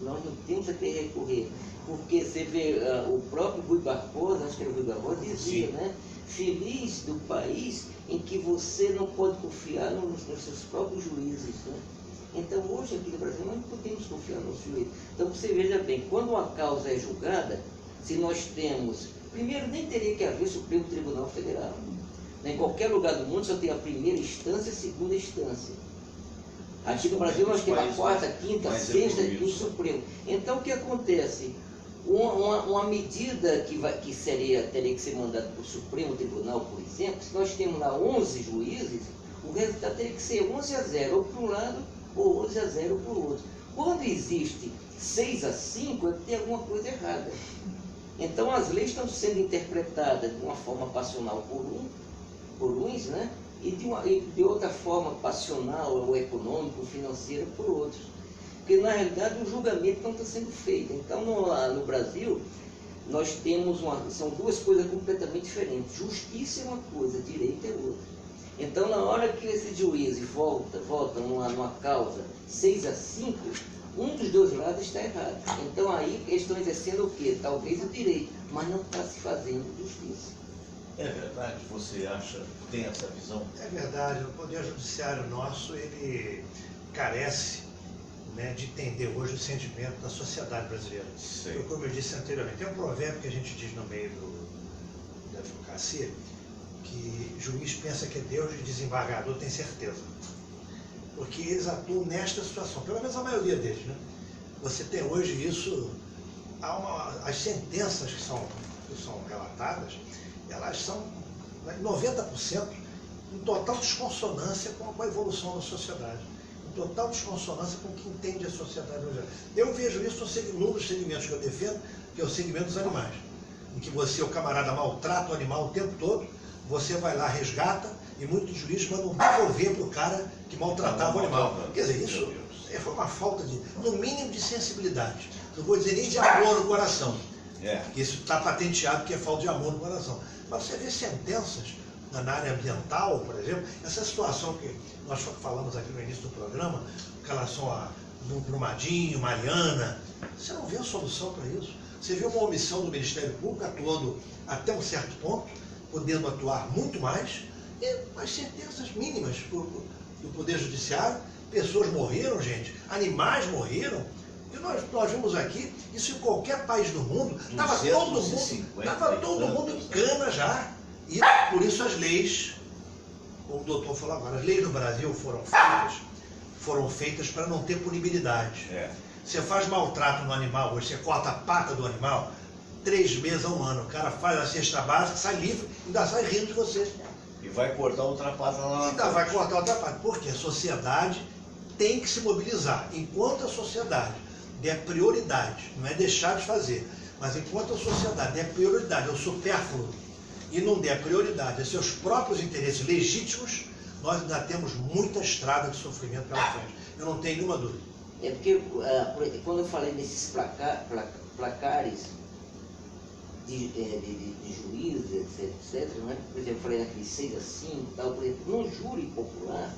Nós não temos a que recorrer. Porque você vê, o próprio Rui Barbosa, acho que era o Rui Barbosa, dizia, né? Feliz do país em que você não pode confiar nos seus próprios juízes, né? Então, hoje aqui no Brasil, nós não podemos confiar nos juízes. Então, você veja bem, quando uma causa é julgada, se nós temos... Primeiro, nem teria que haver Supremo Tribunal Federal. Em qualquer lugar do mundo só tem a primeira instância e a segunda instância. Aqui no Brasil nós temos a quarta, quinta, sexta e o Supremo. Então, o que acontece? Uma medida que teria que ser mandada para o Supremo Tribunal, por exemplo, se nós temos lá 11 juízes, o resultado teria que ser 11-0, ou para um lado, ou 11-0 para o outro. Quando existe 6-5, é que tem alguma coisa errada. Então, as leis estão sendo interpretadas de uma forma passional por uns, né? E de outra forma passional ou econômica, financeira por outros. Porque, na realidade, o julgamento não está sendo feito. Então, no Brasil, nós temos são duas coisas completamente diferentes. Justiça é uma coisa, direito é outra. Então, na hora que esses juízes votam numa causa 6-5, um dos dois lados está errado. Então, aí eles estão exercendo o quê? Talvez o direito, mas não está se fazendo justiça. É verdade? Você tem essa visão? É verdade. O Poder Judiciário nosso, ele carece, né, de entender hoje o sentimento da sociedade brasileira. Como eu disse anteriormente, tem um provérbio que a gente diz no meio da advocacia, que juiz pensa que é Deus e desembargador tem certeza. Porque eles atuam nesta situação, pelo menos a maioria deles, né? Você tem hoje isso, as sentenças que são relatadas, elas são 90% em total desconsonância com a evolução da sociedade, em total desconsonância com o que entende a sociedade hoje. Eu vejo isso num dos segmentos que eu defendo, que é o segmento dos animais, em que o camarada maltrata o animal o tempo todo, você vai lá, resgata, e muitos juízes mandam devolver para o cara que maltratava o animal. Quer dizer, isso foi uma falta no mínimo de sensibilidade. Não vou dizer nem de amor no coração, Isso está patenteado que é falta de amor no coração. Mas você vê sentenças na área ambiental, por exemplo, essa situação que nós falamos aqui no início do programa, com relação a Brumadinho, Mariana, você não vê a solução para isso. Você vê uma omissão do Ministério Público atuando até um certo ponto, podendo atuar muito mais, e as sentenças mínimas do Poder Judiciário, pessoas morreram, gente, animais morreram, e nós vimos aqui, isso em qualquer país do mundo, estava todo mundo em cana já. E por isso as leis, como o doutor falou agora, as leis no Brasil foram feitas para não ter punibilidade. Você faz maltrato no animal, hoje você corta a pata do animal, 3 meses a 1 ano, o cara faz a cesta básica, sai livre, ainda sai rindo de você. E vai cortar outra pata lá na Ainda vai cortar outra pata, porque a sociedade tem que se mobilizar. Enquanto a sociedade der prioridade, não é deixar de fazer, mas enquanto a sociedade der prioridade ao supérfluo e não der prioridade a seus próprios interesses legítimos, nós ainda temos muita estrada de sofrimento pela frente. Eu não tenho nenhuma dúvida. É porque quando eu falei desses placares de juízes, etc., né? Por exemplo, eu falei naqueles 6 a 5, tal, por exemplo, no júri popular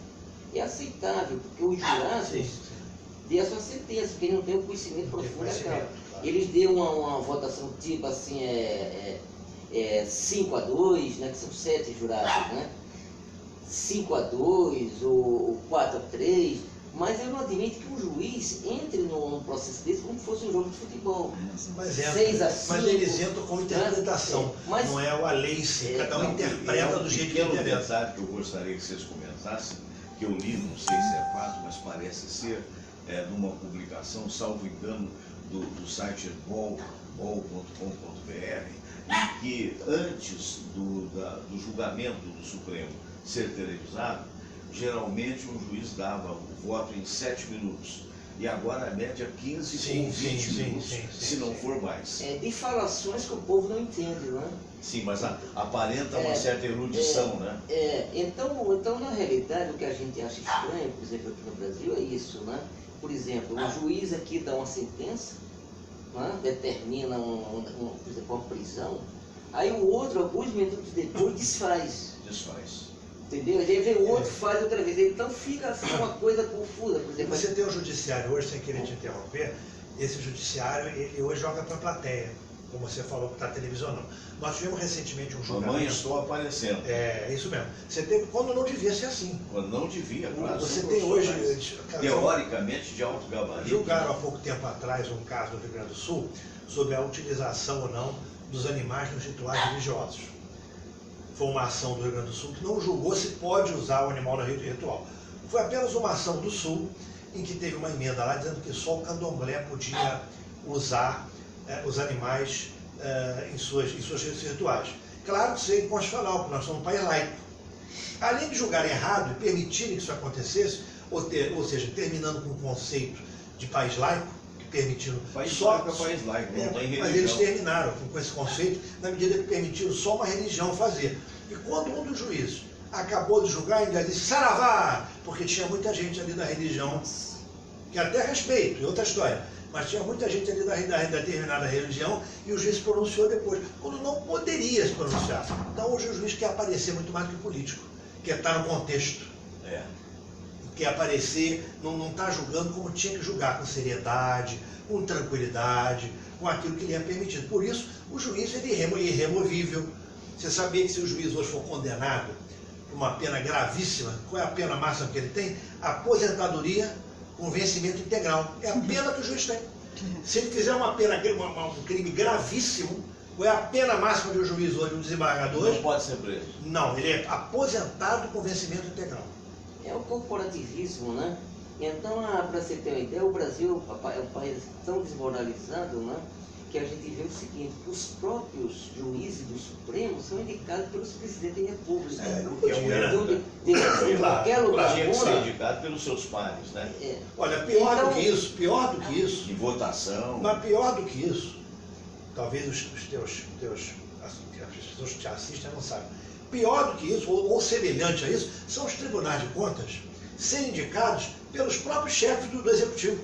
é aceitável, porque os jurados dê a sua sentença, porque eles não têm o conhecimento profundo daquela. Eles dêem uma votação tipo assim, 5-2, né, que são 7 jurados, né? 5-2 ou 4-3, mas eu não admito que um juiz entre num processo desse como se fosse um jogo de futebol. Mas 6 a 5, mas eles entram com interpretação, mas, não é a lei em si, cada um interpreta do jeito que interessa. detalhe que eu gostaria que vocês comentassem, que eu li, não sei se é fato, mas parece ser, numa publicação, salvo engano, do site bol.com.br, em que antes do julgamento do Supremo ser televisado, geralmente um juiz dava o voto em 7 minutos. E agora a média é 15 ou 20 minutos, se não for mais. de falações que o povo não entende, né? Sim, mas aparenta uma certa erudição, né? Então, na realidade, o que a gente acha estranho, por exemplo, aqui no Brasil, é isso, né? Por exemplo, o juiz aqui dá uma sentença, né? Determina, por exemplo, uma prisão, aí o outro, alguns minutos depois, desfaz. Entendeu? Aí vem o outro, faz outra vez. Então fica assim uma coisa confusa. Por exemplo, você tem um judiciário hoje, sem querer te interromper, esse judiciário, ele hoje joga para a plateia, como você falou, que está televisionando. Nós tivemos recentemente um julgamento. Mamãe, estou aparecendo. É, isso mesmo. Você teve, quando não devia ser assim. Quando não devia, claro. Você tem hoje... Teoricamente, de alto gabarito. Julgaram há pouco tempo atrás um caso no Rio Grande do Sul sobre a utilização ou não dos animais nos rituais religiosos. Foi uma ação do Rio Grande do Sul que não julgou se pode usar o animal no ritual. Foi apenas uma ação do Sul em que teve uma emenda lá dizendo que só o candomblé podia usar os animais em seus rituais. Claro que isso é inconstitucional, porque nós somos um país laico. Além de julgar errado e permitirem que isso acontecesse, ou seja, terminando com o conceito de país laico, permitiram país só laico é país laico, não tem religião. Mas eles terminaram com esse conceito na medida que permitiram só uma religião fazer. E quando um dos juízes acabou de julgar, ainda disse saravá, porque tinha muita gente ali da religião, que até respeito, é outra história, mas tinha muita gente ali da determinada religião, e o juiz se pronunciou depois, quando não poderia se pronunciar. Então hoje o juiz quer aparecer muito mais do que o político, quer estar no contexto. Quer aparecer, não está julgando como tinha que julgar, com seriedade, com tranquilidade, com aquilo que lhe é permitido. Por isso, o juiz ele é irremovível. Você sabia que se o juiz hoje for condenado por uma pena gravíssima, qual é a pena máxima que ele tem? Aposentadoria com vencimento integral. É a pena que o juiz tem. Se ele fizer um crime gravíssimo, qual é a pena máxima de um juiz hoje, um desembargador? Não pode ser preso. Não, ele é aposentado com vencimento integral. É o corporativismo, né? Então, para você ter uma ideia, o Brasil é um país tão desmoralizado, né? Que a gente vê o seguinte, que os próprios juízes do Supremo são indicados pelos presidentes da República. Não podia, né? Em qualquer lugar Tinha do que ser mundo. indicado pelos seus pares, né? Olha, pior do que isso, Em votação. mas pior do que isso, talvez as pessoas que te assistem não sabem. Pior do que isso, ou semelhante a isso, são os tribunais de contas serem indicados pelos próprios chefes do Executivo.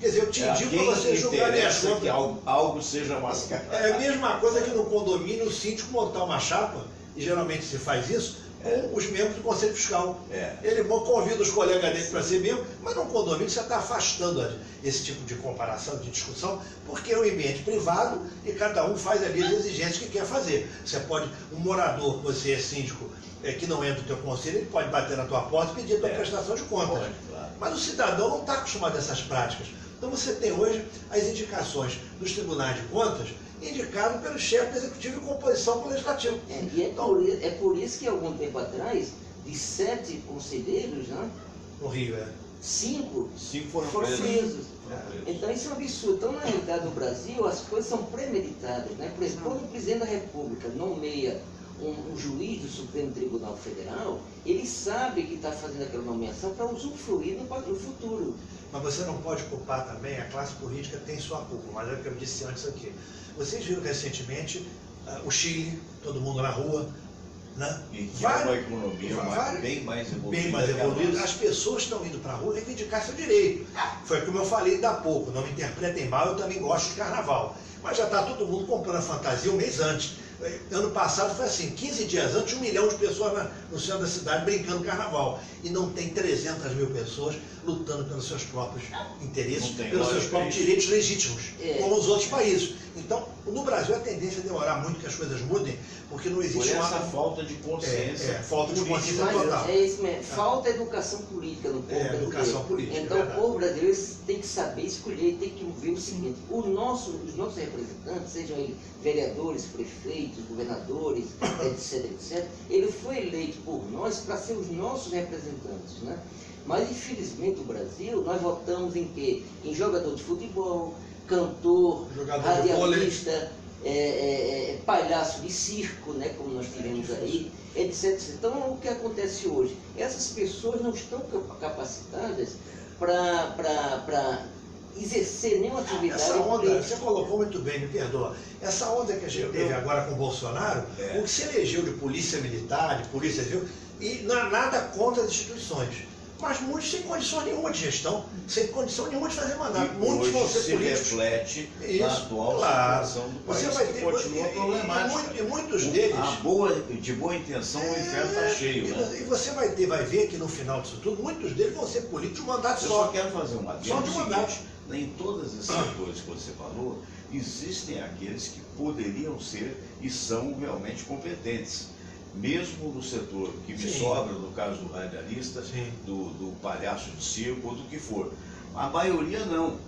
Quer dizer, eu te indico Quem para você julgar minhas interessa que contas. algo seja mascarado. É a mesma coisa que no condomínio o síndico montar uma chapa, e geralmente se faz isso, com os membros do Conselho Fiscal. É. Ele convida os colegas dele para ser membro, mas no condomínio você está afastando esse tipo de comparação, de discussão, porque é um ambiente privado e cada um faz ali as exigências que quer fazer. Você pode, um morador, você é síndico, que não entra no teu conselho, ele pode bater na tua porta e pedir a tua prestação de contas. Pode, claro. Mas o cidadão não está acostumado a essas práticas. Então você tem hoje as indicações dos tribunais de contas indicado pelo chefe do executivo em composição com o legislativo. E é por isso que algum tempo atrás, de 7 conselheiros, né, No Rio, 5 foram presos. presos. Então isso é um absurdo. Então, na realidade, no Brasil, as coisas são premeditadas. Né? Por exemplo, quando o presidente da República nomeia um juiz do Supremo Tribunal Federal, ele sabe que está fazendo aquela nomeação para usufruir no futuro. Mas você não pode culpar também, a classe política tem sua culpa, mas é o que eu disse antes aqui. Vocês viram recentemente o Chile, todo mundo na rua, né? E que é uma economia bem mais evoluída. Bem mais evoluída. As pessoas estão indo para a rua reivindicar seu direito. Foi como eu falei ainda há pouco, não me interpretem mal, eu também gosto de carnaval. Mas já está todo mundo comprando a fantasia um mês antes. Ano passado foi assim, 15 dias antes, 1 milhão de pessoas no centro da cidade brincando carnaval. E não tem 300 mil pessoas lutando pelos seus próprios interesses, pelos seus próprios direitos legítimos, como os outros países. Então, no Brasil a tendência é demorar muito que as coisas mudem, porque não existe Por essa falta de consciência. falta de consciência Mas total. é isso mesmo, falta educação política no povo brasileiro. Educação política, Então é o verdade. povo brasileiro tem que saber escolher, tem que ver o seguinte, os nossos representantes, sejam eles vereadores, prefeitos, governadores, etc, etc, ele foi eleito por nós para ser os nossos representantes, né? Mas infelizmente no Brasil, nós votamos em quê? Em jogador de futebol, cantor, Jogador de vôlei. radialista, palhaço de circo, né, como nós tivemos aí, etc. Então, o que acontece hoje? Essas pessoas não estão capacitadas para exercer nenhuma atividade Essa onda, política. você colocou muito bem, me perdoa. Essa onda que a gente teve agora com o Bolsonaro, o que se elegeu de polícia militar, de polícia civil, e não há nada contra as instituições. Mas muitos sem condições nenhuma de gestão, sem condição nenhuma de fazer mandato. E Muitos vão ser se políticos. reflete Isso, na atual claro. situação do país, Você vai que ter, continua problemática. e muitos deles... De boa intenção, o inferno está cheio, né? E você vai ver que no final disso tudo, muitos deles vão ser políticos de mandato Eu só. só quero fazer uma Só de mandato. em todos esses setores que você falou, existem aqueles que poderiam ser e são realmente competentes. Mesmo no setor que me Sim. sobra, no caso do radialista, Sim. do palhaço de circo ou do que for. A maioria não.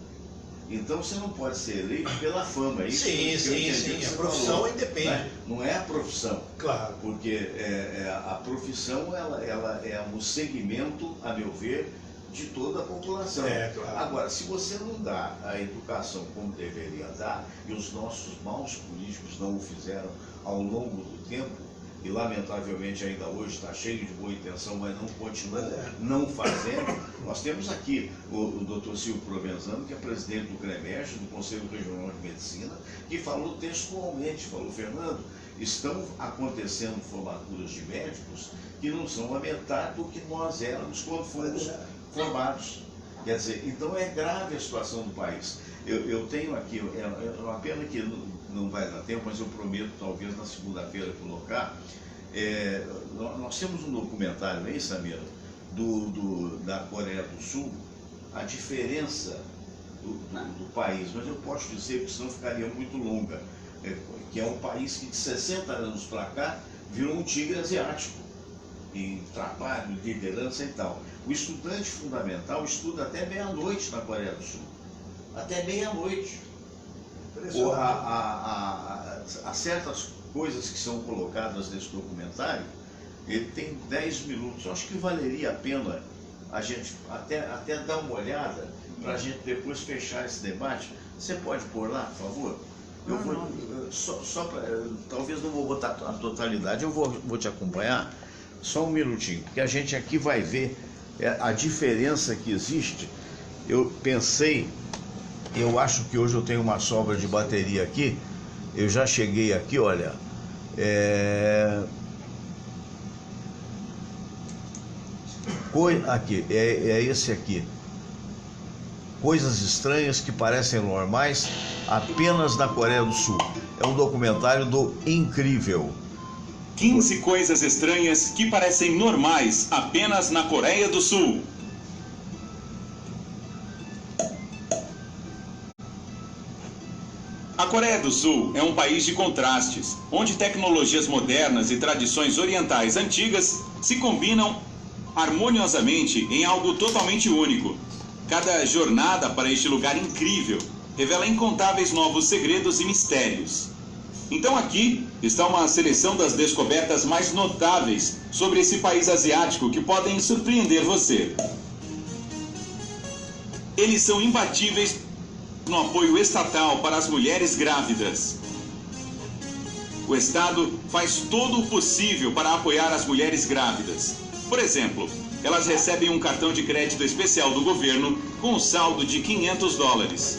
Então você não pode ser eleito pela fama. É isso Sim, que eu sim, entendi sim. que A você profissão falou, independe. né? Não é a profissão. Claro. Porque a profissão ela é um segmento, a meu ver, de toda a população. Claro. Agora, se você não dá a educação como deveria dar, e os nossos maus políticos não o fizeram ao longo do tempo, e lamentavelmente ainda hoje está cheio de boa intenção, mas não continua não fazendo. Nós temos aqui o Dr. Silvio Provenzano, que é presidente do CREMERG, do Conselho Regional de Medicina, que falou textualmente, falou, Fernando, estão acontecendo formaturas de médicos que não são a metade do que nós éramos quando fomos formados. Quer dizer, então é grave a situação do país. Eu tenho aqui, é uma pena que não vai dar tempo, mas eu prometo talvez na segunda-feira colocar. Nós temos um documentário aí, Samira, da Coreia do Sul, a diferença do país, mas eu posso dizer que senão ficaria muito longa, que é um país que de 60 anos para cá virou um tigre asiático, em trabalho, liderança e tal. O estudante fundamental estuda até meia-noite na Coreia do Sul. Até meia-noite. Há certas coisas que são colocadas nesse documentário, ele tem 10 minutos. Eu acho que valeria a pena a gente até dar uma olhada para a gente depois fechar esse debate. Você pode pôr lá, por favor? Eu vou, talvez não vou botar a totalidade, eu vou te acompanhar. Só um minutinho, porque a gente aqui vai ver a diferença que existe. Eu pensei, eu acho que hoje eu tenho uma sobra de bateria aqui, eu já cheguei aqui, olha, aqui, é esse aqui, Coisas Estranhas que Parecem Normais Apenas na Coreia do Sul. É um documentário do Incrível. 15 coisas estranhas que parecem normais apenas na Coreia do Sul. A Coreia do Sul é um país de contrastes, onde tecnologias modernas e tradições orientais antigas se combinam harmoniosamente em algo totalmente único. Cada jornada para este lugar incrível revela incontáveis novos segredos e mistérios. Então aqui está uma seleção das descobertas mais notáveis sobre esse país asiático que podem surpreender você. Eles são imbatíveis no apoio estatal para as mulheres grávidas. O Estado faz todo o possível para apoiar as mulheres grávidas. Por exemplo, elas recebem um cartão de crédito especial do governo com um saldo de $500.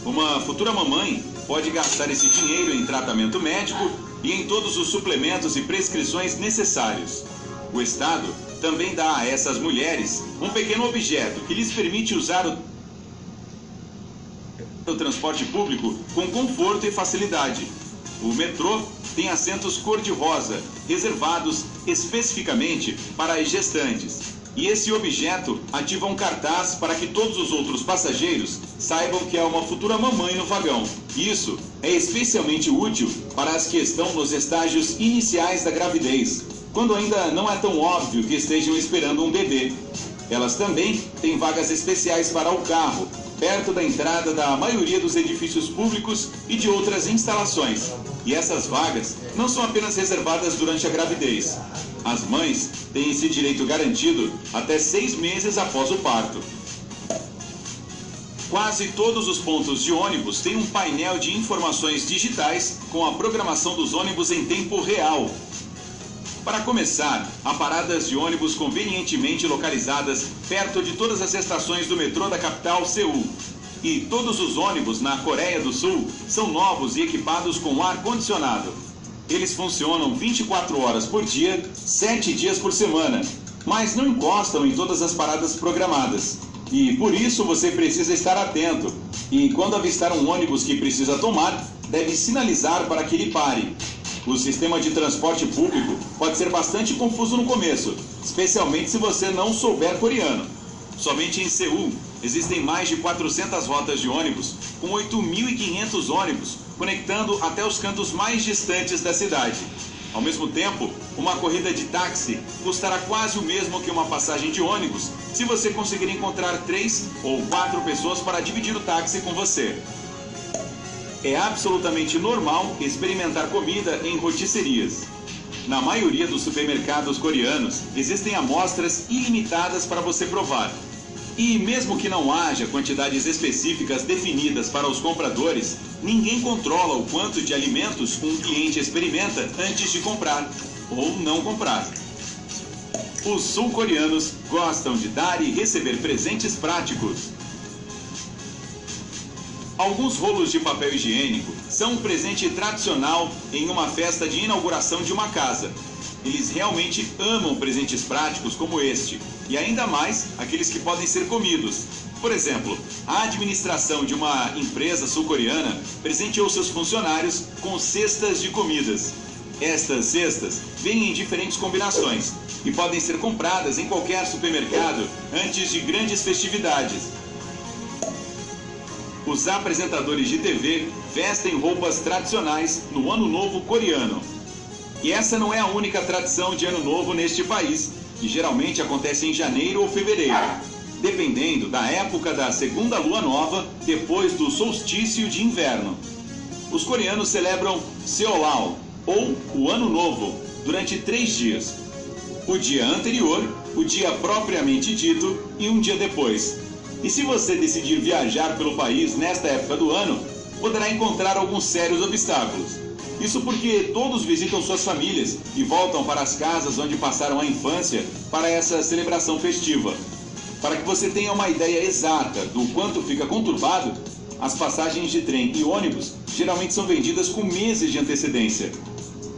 Uma futura mamãe pode gastar esse dinheiro em tratamento médico e em todos os suplementos e prescrições necessários. O Estado também dá a essas mulheres um pequeno objeto que lhes permite usar o transporte público com conforto e facilidade. O metrô tem assentos cor-de-rosa, reservados especificamente para as gestantes. E esse objeto ativa um cartaz para que todos os outros passageiros saibam que há uma futura mamãe no vagão. Isso é especialmente útil para as que estão nos estágios iniciais da gravidez, quando ainda não é tão óbvio que estejam esperando um bebê. Elas também têm vagas especiais para o carro, perto da entrada da maioria dos edifícios públicos e de outras instalações. E essas vagas não são apenas reservadas durante a gravidez. As mães têm esse direito garantido até 6 meses após o parto. Quase todos os pontos de ônibus têm um painel de informações digitais com a programação dos ônibus em tempo real. Para começar, há paradas de ônibus convenientemente localizadas perto de todas as estações do metrô da capital, Seul. E todos os ônibus na Coreia do Sul são novos e equipados com ar-condicionado. Eles funcionam 24 horas por dia, 7 dias por semana, mas não encostam em todas as paradas programadas. E por isso você precisa estar atento. E quando avistar um ônibus que precisa tomar, deve sinalizar para que ele pare. O sistema de transporte público pode ser bastante confuso no começo, especialmente se você não souber coreano. Somente em Seul existem mais de 400 rotas de ônibus, com 8.500 ônibus conectando até os cantos mais distantes da cidade. Ao mesmo tempo, uma corrida de táxi custará quase o mesmo que uma passagem de ônibus, se você conseguir encontrar 3 ou 4 pessoas para dividir o táxi com você. É absolutamente normal experimentar comida em rotisserias. Na maioria dos supermercados coreanos, existem amostras ilimitadas para você provar. E mesmo que não haja quantidades específicas definidas para os compradores, ninguém controla o quanto de alimentos um cliente experimenta antes de comprar ou não comprar. Os sul-coreanos gostam de dar e receber presentes práticos. Alguns rolos de papel higiênico são um presente tradicional em uma festa de inauguração de uma casa. Eles realmente amam presentes práticos como este, e ainda mais aqueles que podem ser comidos. Por exemplo, a administração de uma empresa sul-coreana presenteou seus funcionários com cestas de comidas. Estas cestas vêm em diferentes combinações e podem ser compradas em qualquer supermercado antes de grandes festividades. Os apresentadores de TV vestem roupas tradicionais no Ano Novo coreano. E essa não é a única tradição de Ano Novo neste país, que geralmente acontece em janeiro ou fevereiro, dependendo da época da segunda lua nova depois do solstício de inverno. Os coreanos celebram Seollal, ou o Ano Novo, durante 3 dias. O dia anterior, o dia propriamente dito e um dia depois. E se você decidir viajar pelo país nesta época do ano, poderá encontrar alguns sérios obstáculos. Isso porque todos visitam suas famílias e voltam para as casas onde passaram a infância para essa celebração festiva. Para que você tenha uma ideia exata do quanto fica conturbado, as passagens de trem e ônibus geralmente são vendidas com meses de antecedência.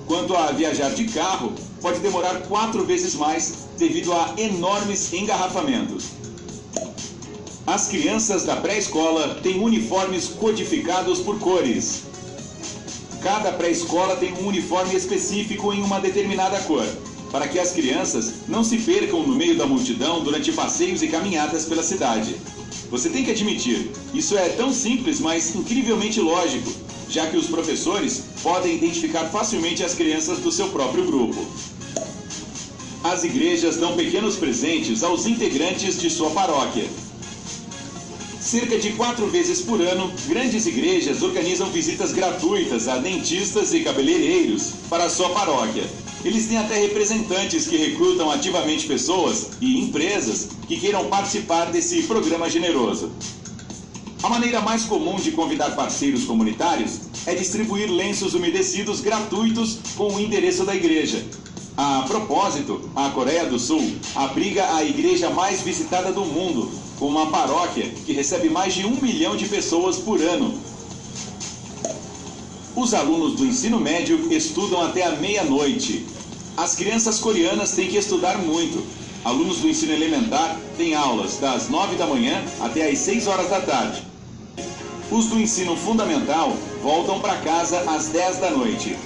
Quanto a viajar de carro, pode demorar 4 vezes mais devido a enormes engarrafamentos. A As crianças da pré-escola têm uniformes codificados por cores. Cada pré-escola tem um uniforme específico em uma determinada cor, para que as crianças não se percam no meio da multidão durante passeios e caminhadas pela cidade. Você tem que admitir, isso é tão simples, mas incrivelmente lógico, já que os professores podem identificar facilmente as crianças do seu próprio grupo. As igrejas dão pequenos presentes aos integrantes de sua paróquia. Cerca de 4 vezes por ano, grandes igrejas organizam visitas gratuitas a dentistas e cabeleireiros para a sua paróquia. Eles têm até representantes que recrutam ativamente pessoas e empresas que queiram participar desse programa generoso. A maneira mais comum de convidar parceiros comunitários é distribuir lenços umedecidos gratuitos com o endereço da igreja. A propósito, a Coreia do Sul abriga a igreja mais visitada do mundo, com uma paróquia que recebe mais de 1 milhão de pessoas por ano. Os alunos do ensino médio estudam até a meia-noite. As crianças coreanas têm que estudar muito. Alunos do ensino elementar têm aulas das 9 da manhã até às 6 horas da tarde. Os do ensino fundamental voltam para casa às 10 da noite.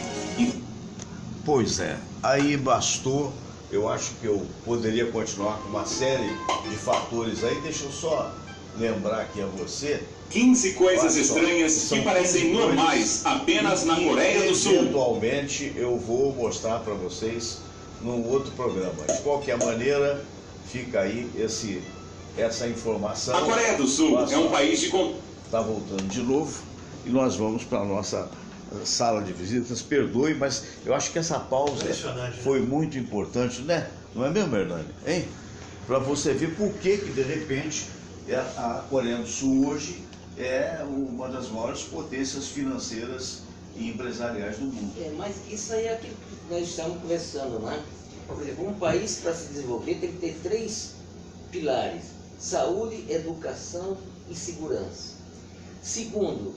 Pois é, aí bastou. Eu acho que eu poderia continuar com uma série de fatores aí. Deixa eu só lembrar aqui a você. 15 coisas Olha só, estranhas são que parecem 15 normais apenas na Coreia do Sul. Eventualmente eu vou mostrar para vocês num outro programa. De qualquer maneira, fica aí essa informação. A Coreia do Sul é um país de... Está voltando de novo e nós vamos para a nossa sala de visitas. Perdoe, mas eu acho que essa pausa foi muito importante, né? Não é mesmo, Hernani? Hein? Para você ver por que de repente a Coreia do Sul hoje é uma das maiores potências financeiras e empresariais do mundo. Mas isso aí é aquilo que nós estamos conversando, né? Por exemplo, um país para se desenvolver tem que ter 3 pilares: saúde, educação e segurança. Segundo,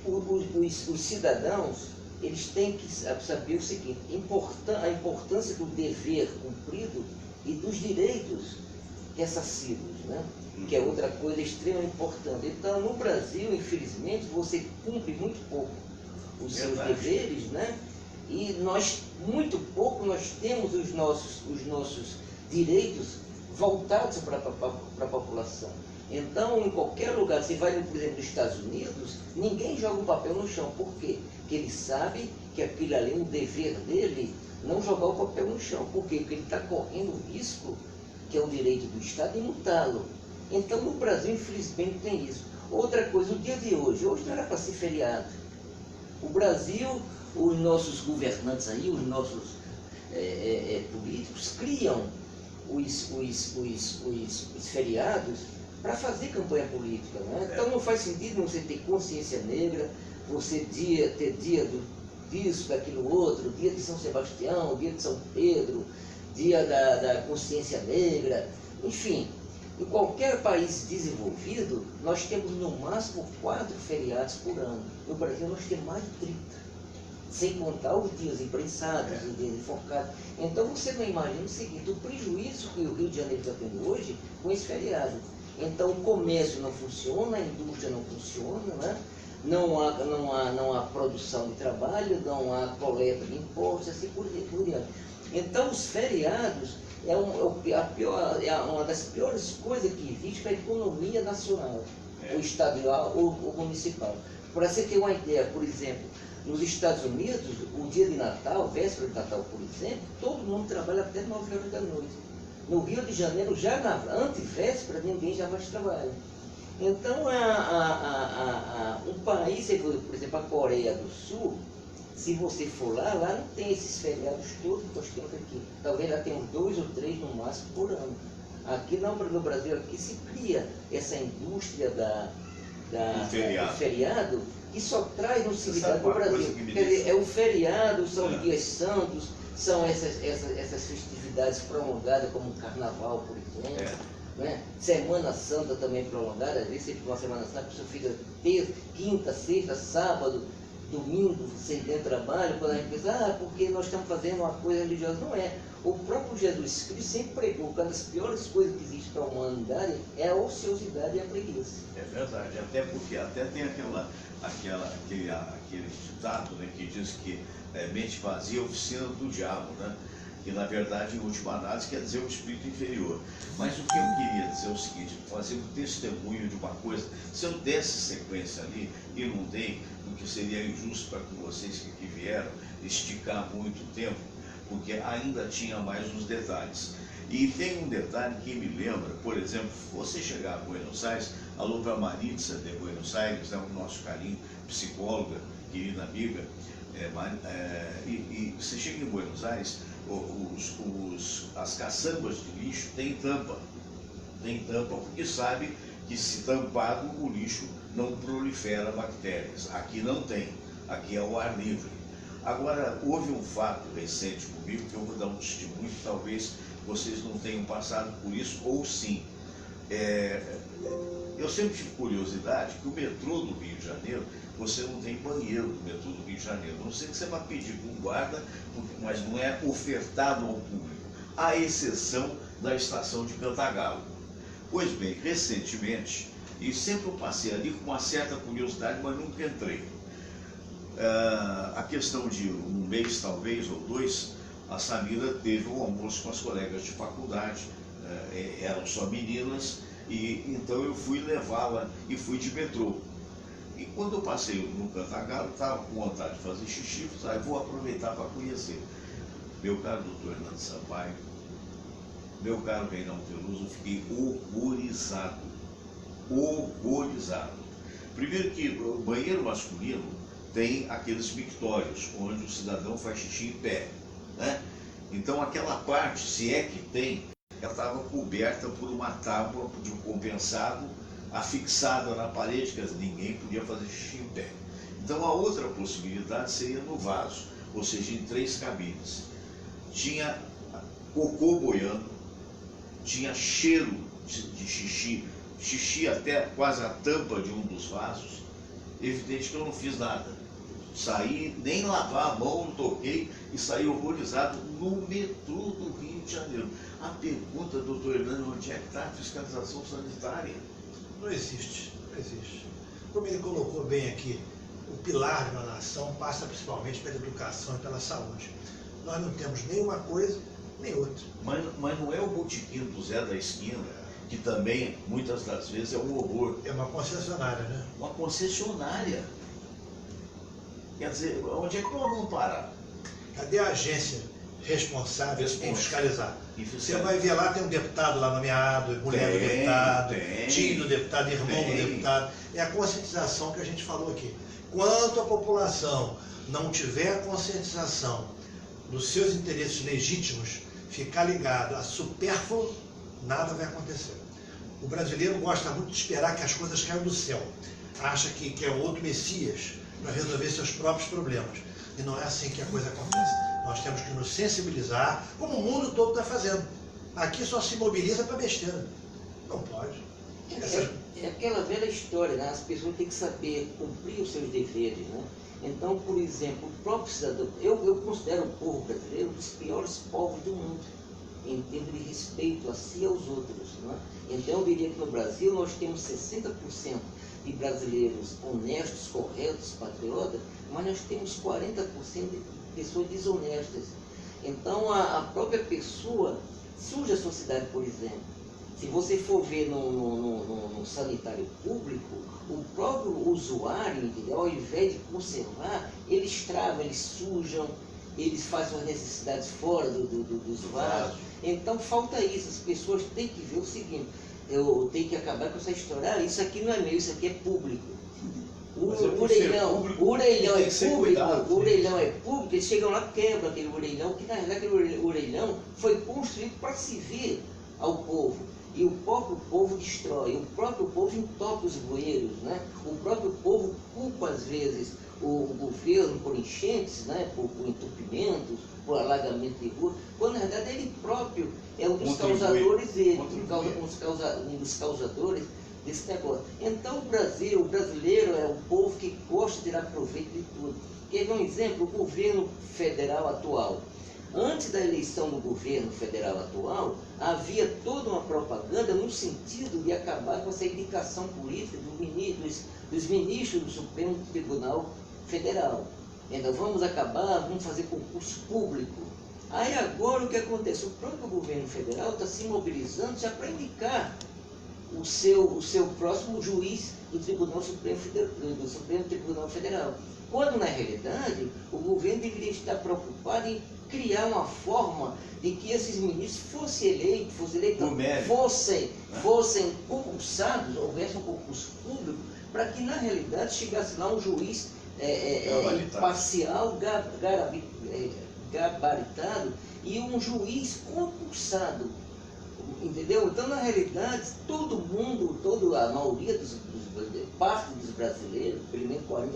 os cidadãos, eles têm que saber o seguinte: a importância do dever cumprido e dos direitos ressarcidos, né? Que é outra coisa extremamente importante. Então, no Brasil, infelizmente, você cumpre muito pouco os seus deveres, né? E muito pouco, nós temos os nossos direitos voltados para a população. Então, em qualquer lugar, você vai, por exemplo, nos Estados Unidos, ninguém joga um papel no chão. Por quê? Porque ele sabe que aquilo ali é um dever dele, não jogar o papel no chão. Por quê? Porque ele está correndo o risco, que é o direito do Estado, de multá-lo. Então, no Brasil, infelizmente, tem isso. Outra coisa, o dia de hoje não era para ser feriado. O Brasil, os nossos governantes aí, os nossos políticos, criam os feriados para fazer campanha política, né? Então não faz sentido você ter consciência negra, você ter dia disso, daquilo outro, dia de São Sebastião, dia de São Pedro, dia da consciência negra, enfim. Em qualquer país desenvolvido, nós temos no máximo 4 feriados por ano. No Brasil nós temos mais de 30, sem contar os dias imprensados, os dias enfocados. Então você não imagina o seguinte: o prejuízo que o Rio de Janeiro está tendo hoje com esse feriado. Então o comércio não funciona, a indústria não funciona, né? Não há produção de trabalho, não há coleta de impostos, assim por diante. Então os feriados é uma das piores coisas que existe para a economia nacional, ou estadual ou municipal. Para você ter uma ideia, por exemplo, nos Estados Unidos, o dia de Natal, véspera de Natal, por exemplo, todo mundo trabalha até 9 horas da noite. No Rio de Janeiro, já na antevéspera, ninguém já mais trabalha. Então, um país, por exemplo, a Coreia do Sul, se você for lá não tem esses feriados todos que nós temos aqui. Talvez lá tenha uns 2 ou 3 no máximo por ano. Aqui não, no Brasil, aqui se cria essa indústria do feriado, que só traz no significado para o Brasil. Quer dizer, é o feriado, são os dias santos, são essas festividades prolongadas, como o Carnaval, por exemplo. Né? Semana Santa também prolongada, às vezes você fica uma Semana Santa, a pessoa fica terça, quinta, sexta, sábado, domingo, sem ter trabalho, quando a gente pensa, porque nós estamos fazendo uma coisa religiosa. Não é. O próprio Jesus Cristo sempre pregou que uma das piores coisas que existe para a humanidade é a ociosidade e a preguiça. É verdade, até porque até tem aquele ditado, né, que diz que mente vazia é oficina do diabo, né? Que na verdade, em última análise, quer dizer o espírito inferior. Mas o que eu queria dizer é o seguinte, fazer um testemunho de uma coisa, se eu desse sequência ali e não dei, o que seria injusto para com vocês que aqui vieram, esticar muito tempo, porque ainda tinha mais uns detalhes. E tem um detalhe que me lembra, por exemplo, você chegar a Buenos Aires, alô para a Maritza de Buenos Aires, né, o nosso carinho, psicóloga, querida amiga, e você chega em Buenos Aires, as caçambas de lixo têm tampa porque sabe que se tampado o lixo não prolifera bactérias. Aqui não tem, aqui é o ar livre. Agora, houve um fato recente comigo que eu vou dar um testemunho, que talvez vocês não tenham passado por isso, ou sim. Eu sempre tive curiosidade que o metrô do Rio de Janeiro, você não tem banheiro no metrô do Rio de Janeiro. Não sei que você vai pedir com um guarda, mas não é ofertado ao público, à exceção da estação de Cantagalo. Pois bem, recentemente, e sempre eu passei ali com uma certa curiosidade, mas nunca entrei. A questão de um mês, talvez, ou dois, a Samira teve um almoço com as colegas de faculdade, eram só meninas, e então eu fui levá-la e fui de metrô. E quando eu passei no Cantagalo, estava com vontade de fazer xixi, falei, vou aproveitar para conhecer. Meu caro doutor Hernando Sampaio, meu caro Reinaldo Peluso, eu fiquei horrorizado. Primeiro que o banheiro masculino tem aqueles mictórios, onde o cidadão faz xixi em pé, né? Então aquela parte, se é que tem, ela estava coberta por uma tábua de um compensado afixada na parede, que ninguém podia fazer xixi em pé. Então a outra possibilidade seria no vaso, ou seja, em 3 cabines. Tinha cocô boiando, tinha cheiro de xixi até quase a tampa de um dos vasos. Evidente que eu não fiz nada. Saí, nem lavar a mão, não toquei e saí horrorizado no metrô do Rio de Janeiro. A pergunta, doutor Hernando, onde é que está a fiscalização sanitária? Não existe. Como ele colocou bem aqui, o pilar de uma nação passa principalmente pela educação e pela saúde. Nós não temos nenhuma coisa, nem outra. Mas não é o botequim do Zé da esquina, que também, muitas das vezes, é um horror. É uma concessionária, né? Uma concessionária. Quer dizer, onde é que nós vamos parar? Cadê a agência responsável em fiscalizar? Você vai ver lá, tem um deputado lá nomeado, mulher do deputado, tio do deputado, irmão do deputado. É a conscientização que a gente falou aqui. Quanto a população não tiver a conscientização dos seus interesses legítimos, ficar ligado a supérfluo, nada vai acontecer. O brasileiro gosta muito de esperar que as coisas caiam do céu. Acha que é outro Messias para resolver seus próprios problemas. E não é assim que a coisa acontece. Nós temos que nos sensibilizar, como o mundo todo está fazendo. Aqui só se mobiliza para besteira. Não pode. É aquela velha história, né? As pessoas têm que saber cumprir os seus deveres, né? Então, por exemplo, o próprio cidadão, eu considero o povo brasileiro um dos piores povos do mundo, em termos de respeito a si e aos outros, né? Então, eu diria que no Brasil nós temos 60% de brasileiros honestos, corretos, patriotas, mas nós temos 40% de pessoas desonestas. Então, a própria pessoa suja a sociedade, por exemplo. Se você for ver no sanitário público, o próprio usuário, entendeu? Ao invés de conservar, eles travam, eles sujam, eles fazem as necessidades fora dos vasos. Então falta isso, as pessoas têm que ver o seguinte, eu tenho que acabar com essa história, isso aqui não é meu, isso aqui é público. O orelhão é público, eles chegam lá e quebram aquele orelhão, que na verdade aquele orelhão foi construído para se vir ao povo. E o próprio povo destrói, o próprio povo entope os bueiros, né? O próprio povo culpa às vezes o governo por enchentes, né? por entupimentos, por alagamento de rua, quando na verdade ele próprio é um dos causadores dele, um dos causadores desse negócio. Então o brasileiro é o povo que gosta de tirar proveito de tudo. Quer ver um exemplo? O governo federal atual. Antes da eleição do governo federal atual, havia toda uma propaganda no sentido de acabar com essa indicação política dos ministros do Supremo Tribunal Federal. Ainda vamos acabar, vamos fazer concurso público. Aí agora o que acontece? O próprio governo federal está se mobilizando já para indicar o seu próximo juiz do Supremo Tribunal Federal. Quando, na realidade, o governo deveria estar preocupado em criar uma forma de que esses ministros fossem concursados, houvesse um concurso público, para que, na realidade, chegasse lá um juiz imparcial, gabaritado, e um juiz concursado. Entendeu? Então, na realidade, a maioria parte dos brasileiros, pelo menos 40%,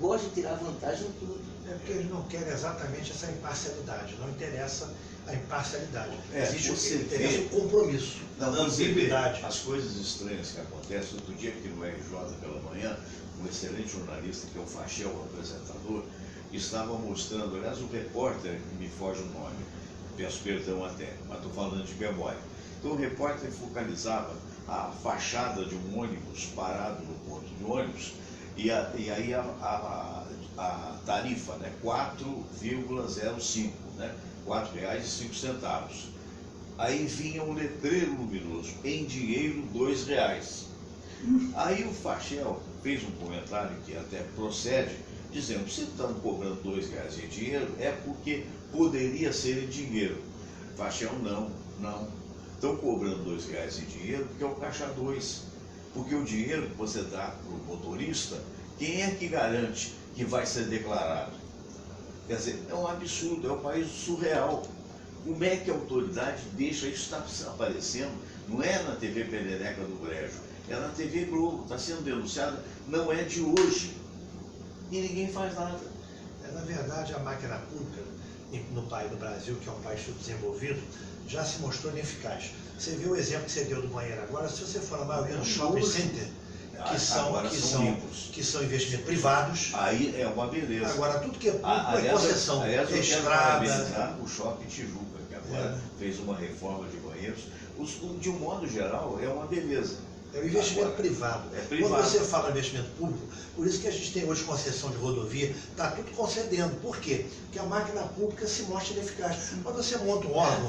gosta de tirar vantagem em tudo. É porque eles não querem exatamente essa imparcialidade, não interessa a imparcialidade. Interessa o compromisso, a ambiguidade. As coisas estranhas que acontecem. Outro dia aqui no RJ pela manhã, um excelente jornalista, que é o Fachel, o apresentador, estava mostrando, aliás, o repórter, que me foge o nome, peço perdão até, mas estou falando de memória. Então o repórter focalizava a fachada de um ônibus parado no ponto de ônibus, e aí a tarifa, né, 4,05, né, R$4,05. Aí vinha um letreiro luminoso, em dinheiro R$2. Aí o Fachel fez um comentário que até procede, dizendo: se estão cobrando R$2 em dinheiro, é porque poderia ser em dinheiro. Fachel, não. Estão cobrando R$2 em dinheiro porque é o caixa 2. Porque o dinheiro que você dá para o motorista, quem é que garante que vai ser declarado? Quer dizer, é um absurdo, é um país surreal. Como é que a autoridade deixa isso estar aparecendo? Não é na TV Perereca do Brejo, é na TV Globo, está sendo denunciada, não é de hoje. E ninguém faz nada. Na verdade, a máquina pública no Brasil, que é um país subdesenvolvido, já se mostrou ineficaz. Você viu o exemplo que você deu do banheiro agora. Se você for na maioria dos shopping center, que são investimentos privados, aí é uma beleza. Agora, tudo que é público é concessão. Aliás, eu estrada. Quero o Shopping Tijuca, que agora fez uma reforma de banheiros. De um modo geral, é uma beleza. É o investimento privado. Quando você fala investimento público, por isso que a gente tem hoje concessão de rodovia, está tudo concedendo. Por quê? Porque a máquina pública se mostra ineficaz. Quando você monta um órgão,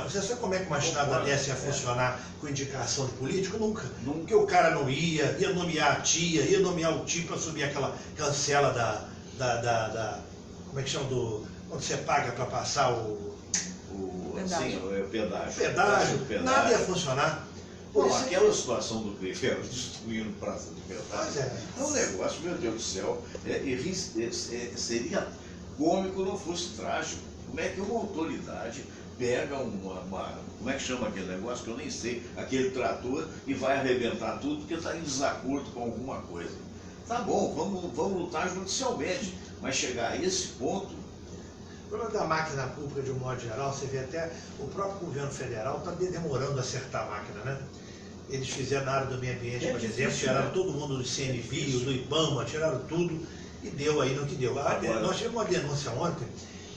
você sabe como é que uma estrada dessa ia funcionar com indicação de político? Nunca. Porque o cara não ia nomear a tia, ia nomear o tio para subir aquela cancela como é que chama? Quando você paga para passar o pedágio. Nada ia funcionar. Bom, aquela situação do Crivella destruindo praça de pedágio é um negócio, meu Deus do céu, seria cômico, não fosse trágico. Como é que uma autoridade pega como é que chama aquele negócio que eu nem sei, aquele trator, e vai arrebentar tudo porque está em desacordo com alguma coisa? Tá bom, vamos lutar judicialmente, mas chegar a esse ponto. O problema da máquina pública, de um modo geral, você vê até o próprio governo federal está demorando a acertar a máquina, né? Eles fizeram na área do meio ambiente, por exemplo, tiraram todo mundo do CNBio, do IBAMA, tiraram tudo e deu aí no que deu. Nós tivemos uma denúncia ontem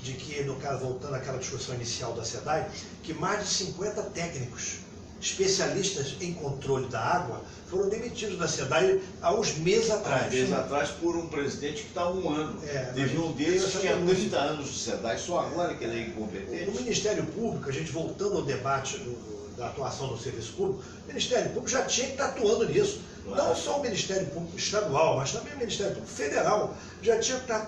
de que, no caso, voltando àquela discussão inicial da SEDAI, que mais de 50 técnicos especialistas em controle da água foram demitidos da SEDAI há uns meses atrás. Meses atrás, por um presidente que está há 1 ano. Teve um deles que tinha 30 anos de SEDAI, só agora que ele é incompetente. No Ministério Público, a gente voltando ao debate da atuação do serviço público, o Ministério Público já tinha que estar atuando nisso. Não só o Ministério Público estadual, mas também o Ministério Público Federal já tinha que estar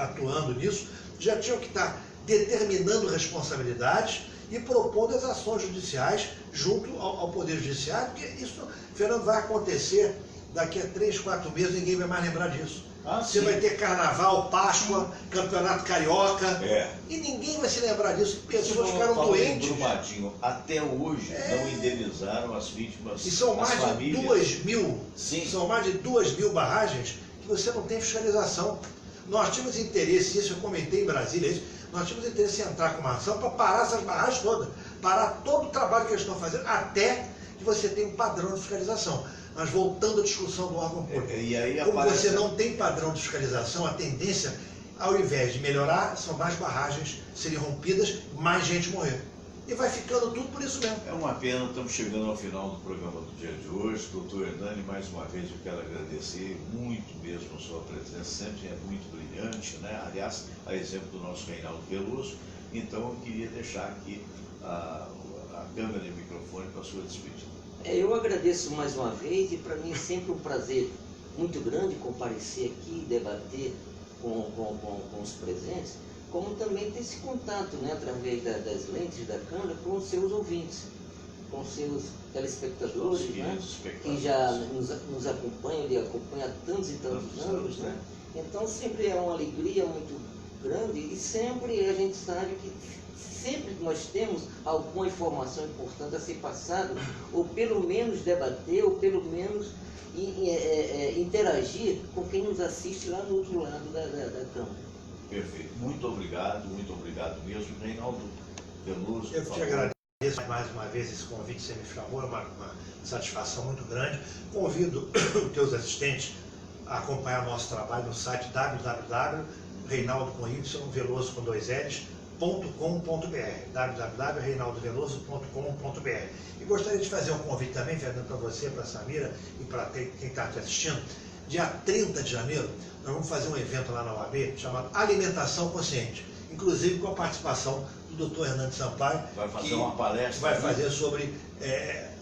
atuando nisso, já tinha que estar determinando responsabilidades e propondo as ações judiciais junto ao Poder Judiciário, porque isso, Fernando, vai acontecer daqui a 3, 4 meses, ninguém vai mais lembrar disso. Você vai ter Carnaval, Páscoa, Campeonato Carioca, e ninguém vai se lembrar disso. Pessoas ficaram doentes. Brumadinho, até hoje não indenizaram as vítimas. E são mais de 2 mil, são mais de 2 mil barragens que você não tem fiscalização. Nós tínhamos interesse, isso eu comentei em Brasília, nós tínhamos interesse em entrar com uma ação para parar essas barragens todas, parar todo o trabalho que eles estão fazendo, até que você tem um padrão de fiscalização. Mas voltando à discussão do órgão público, E aí como aparece... você não tem padrão de fiscalização, a tendência, ao invés de melhorar, são mais barragens serem rompidas, mais gente morrer. E vai ficando tudo por isso mesmo. É uma pena, estamos chegando ao final do programa do dia de hoje. Doutor Hernani, mais uma vez eu quero agradecer muito mesmo a sua presença, sempre é muito brilhante, né? Aliás, a exemplo do nosso Reinaldo Veloso. Então eu queria deixar aqui a câmera e o microfone para a sua despedida. Eu agradeço mais uma vez e para mim é sempre um prazer muito grande comparecer aqui, debater com os presentes, como também ter esse contato, né, através das lentes da câmera com os seus ouvintes, com os seus telespectadores, né, que já nos acompanham, ele acompanha há tantos e tantos anos, né? Então sempre é uma alegria muito grande e sempre a gente sabe que sempre que nós temos alguma informação importante a ser passada, ou pelo menos debater, ou pelo menos interagir com quem nos assiste lá no outro lado da câmera. Perfeito. Muito obrigado mesmo, Reinaldo Veloso. Eu te agradeço mais uma vez esse convite que você me chamou, é uma satisfação muito grande. Convido os teus assistentes a acompanhar nosso trabalho no site www.reinaldoveloso.com.br www.reinaldoveloso.com.br. E gostaria de fazer um convite também, Fernando, para você, para a Samira e para quem está te assistindo. Dia 30 de janeiro, nós vamos fazer um evento lá na OAB chamado Alimentação Consciente, inclusive com a participação do Dr. Hernani Sampaio. Vai fazer uma palestra. Vai fazer sobre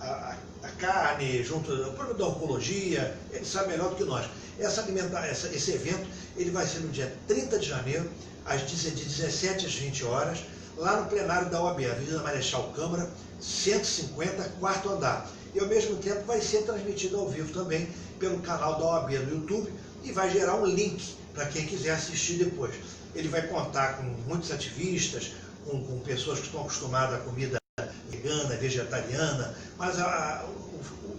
a carne, junto ao problema da oncologia, ele sabe melhor do que nós. Esse evento ele vai ser no dia 30 de janeiro, de 17 às 20 horas, lá no plenário da OAB, Avenida Marechal Câmara, 150, quarto andar. E ao mesmo tempo vai ser transmitido ao vivo também pelo canal da OAB no YouTube e vai gerar um link para quem quiser assistir depois. Ele vai contar com muitos ativistas, com pessoas que estão acostumadas à comida vegana, vegetariana, mas a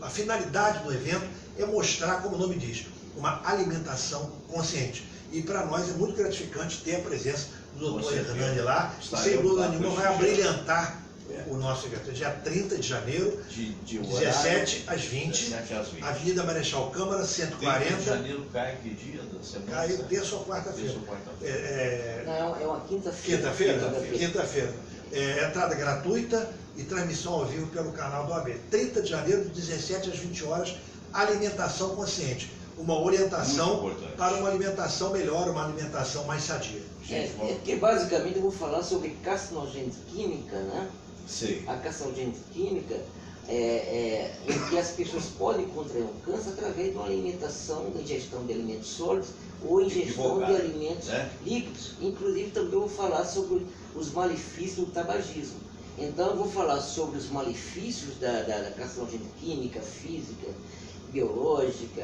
finalidade do evento é mostrar, como o nome diz, uma alimentação consciente. E para nós é muito gratificante ter a presença do Dr. Hernani lá, e sem dúvida nenhuma vai abrilhantar o nosso evento. É dia 30 de janeiro, de 17 às 20, Avenida Marechal Câmara, 140. 30 de janeiro cai que dia da semana? Cai terça ou quarta-feira. Não, é uma quinta-feira. Quinta-feira. Entrada gratuita e transmissão ao vivo pelo canal do AB. 30 de janeiro, de 17 às 20 horas, alimentação consciente. Uma orientação para uma alimentação melhor, uma alimentação mais sadia. Porque basicamente eu vou falar sobre carcinogênica química, né? Sim. A carcinogênica química em que as pessoas podem contrair um câncer através de uma alimentação, ingestão de alimentos sólidos ou ingestão de alimentos líquidos. Inclusive também eu vou falar sobre os malefícios do tabagismo. Então eu vou falar sobre os malefícios da carcinogênica química, física, biológica,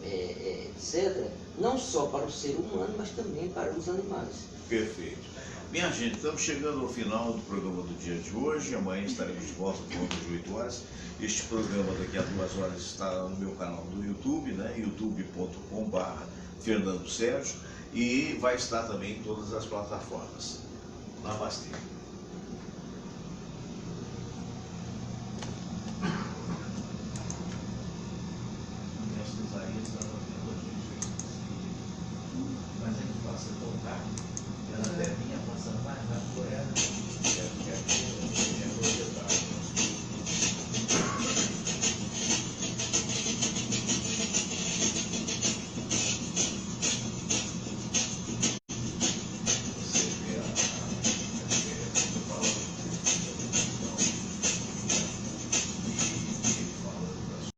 etc., não só para o ser humano, mas também para os animais. Perfeito. Minha gente, estamos chegando ao final do programa do dia de hoje. Amanhã estaremos de volta por volta de 8 horas. Este programa daqui a 2 horas estará no meu canal do YouTube, né? youtube.com/Fernando Sérgio, e vai estar também em todas as plataformas. Namastê. Mas ele passa a tocar, ela termina passando mais na poeira.